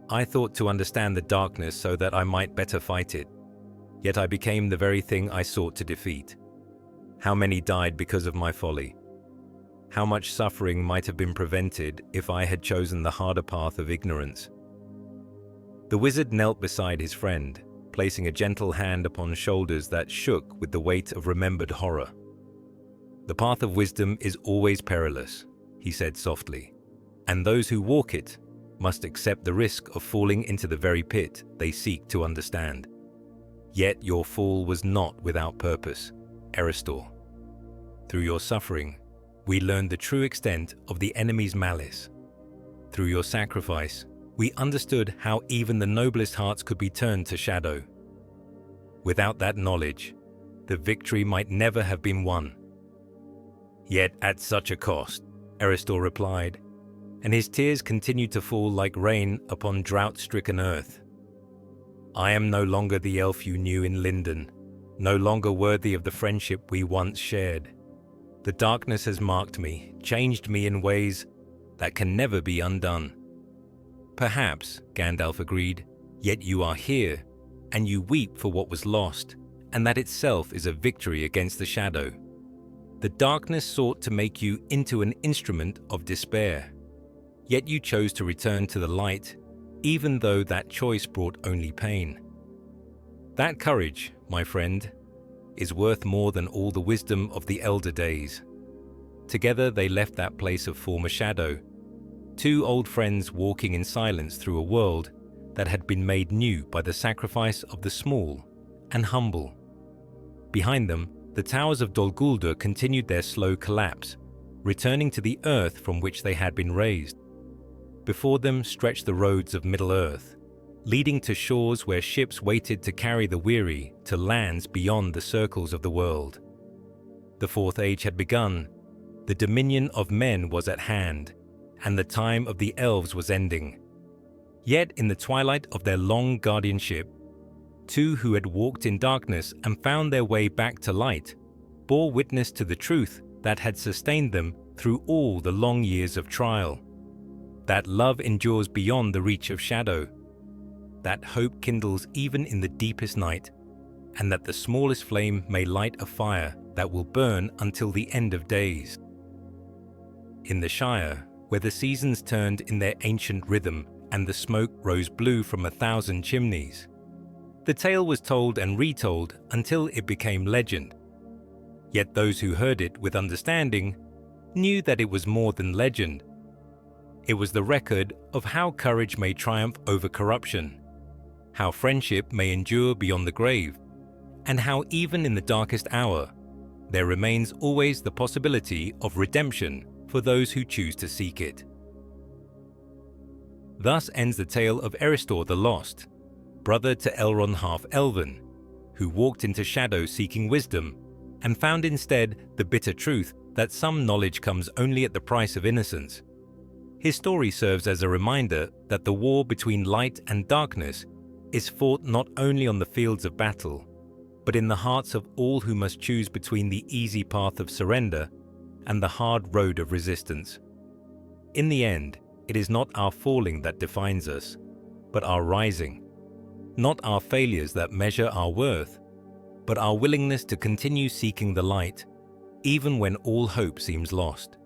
"I thought to understand the darkness so that I might better fight it, yet I became the very thing I sought to defeat. How many died because of my folly? how much suffering might have been prevented if I had chosen the harder path of ignorance. The wizard knelt beside his friend, placing a gentle hand upon shoulders that shook with the weight of remembered horror. "The path of wisdom is always perilous," he said softly, "and those who walk it must accept the risk of falling into the very pit they seek to understand. Yet your fall was not without purpose, Eristor. Through your suffering, we learned the true extent of the enemy's malice. Through your sacrifice, we understood how even the noblest hearts could be turned to shadow. Without that knowledge, the victory might never have been won." "Yet at such a cost," Eristor replied, and his tears continued to fall like rain upon drought-stricken earth. "I am no longer the elf you knew in Lindon, no longer worthy of the friendship we once shared. The darkness has marked me, changed me in ways that can never be undone." "Perhaps," Gandalf agreed, "yet you are here, and you weep for what was lost, and that itself is a victory against the shadow. The darkness sought to make you into an instrument of despair, yet you chose to return to the light, even though that choice brought only pain. That courage, my friend, is worth more than all the wisdom of the elder days." Together they left that place of former shadow, two old friends walking in silence through a world that had been made new by the sacrifice of the small and humble. Behind them, the towers of Dol Guldur continued their slow collapse, returning to the earth from which they had been raised. Before them stretched the roads of Middle-earth, leading to shores where ships waited to carry the weary to lands beyond the circles of the world. The Fourth Age had begun, the dominion of men was at hand, and the time of the elves was ending. Yet in the twilight of their long guardianship, two who had walked in darkness and found their way back to light bore witness to the truth that had sustained them through all the long years of trial. That love endures beyond the reach of shadow, that hope kindles even in the deepest night, and that the smallest flame may light a fire that will burn until the end of days. In the Shire, where the seasons turned in their ancient rhythm and the smoke rose blue from 1,000 chimneys, the tale was told and retold until it became legend. Yet those who heard it with understanding knew that it was more than legend. It was the record of how courage may triumph over corruption, how friendship may endure beyond the grave, and how even in the darkest hour, there remains always the possibility of redemption for those who choose to seek it. Thus ends the tale of Eristor the Lost, brother to Elrond half-elven, who walked into shadow seeking wisdom and found instead the bitter truth that some knowledge comes only at the price of innocence. His story serves as a reminder that the war between light and darkness is fought not only on the fields of battle, but in the hearts of all who must choose between the easy path of surrender and the hard road of resistance. In the end, it is not our falling that defines us, but our rising. Not our failures that measure our worth, but our willingness to continue seeking the light, even when all hope seems lost.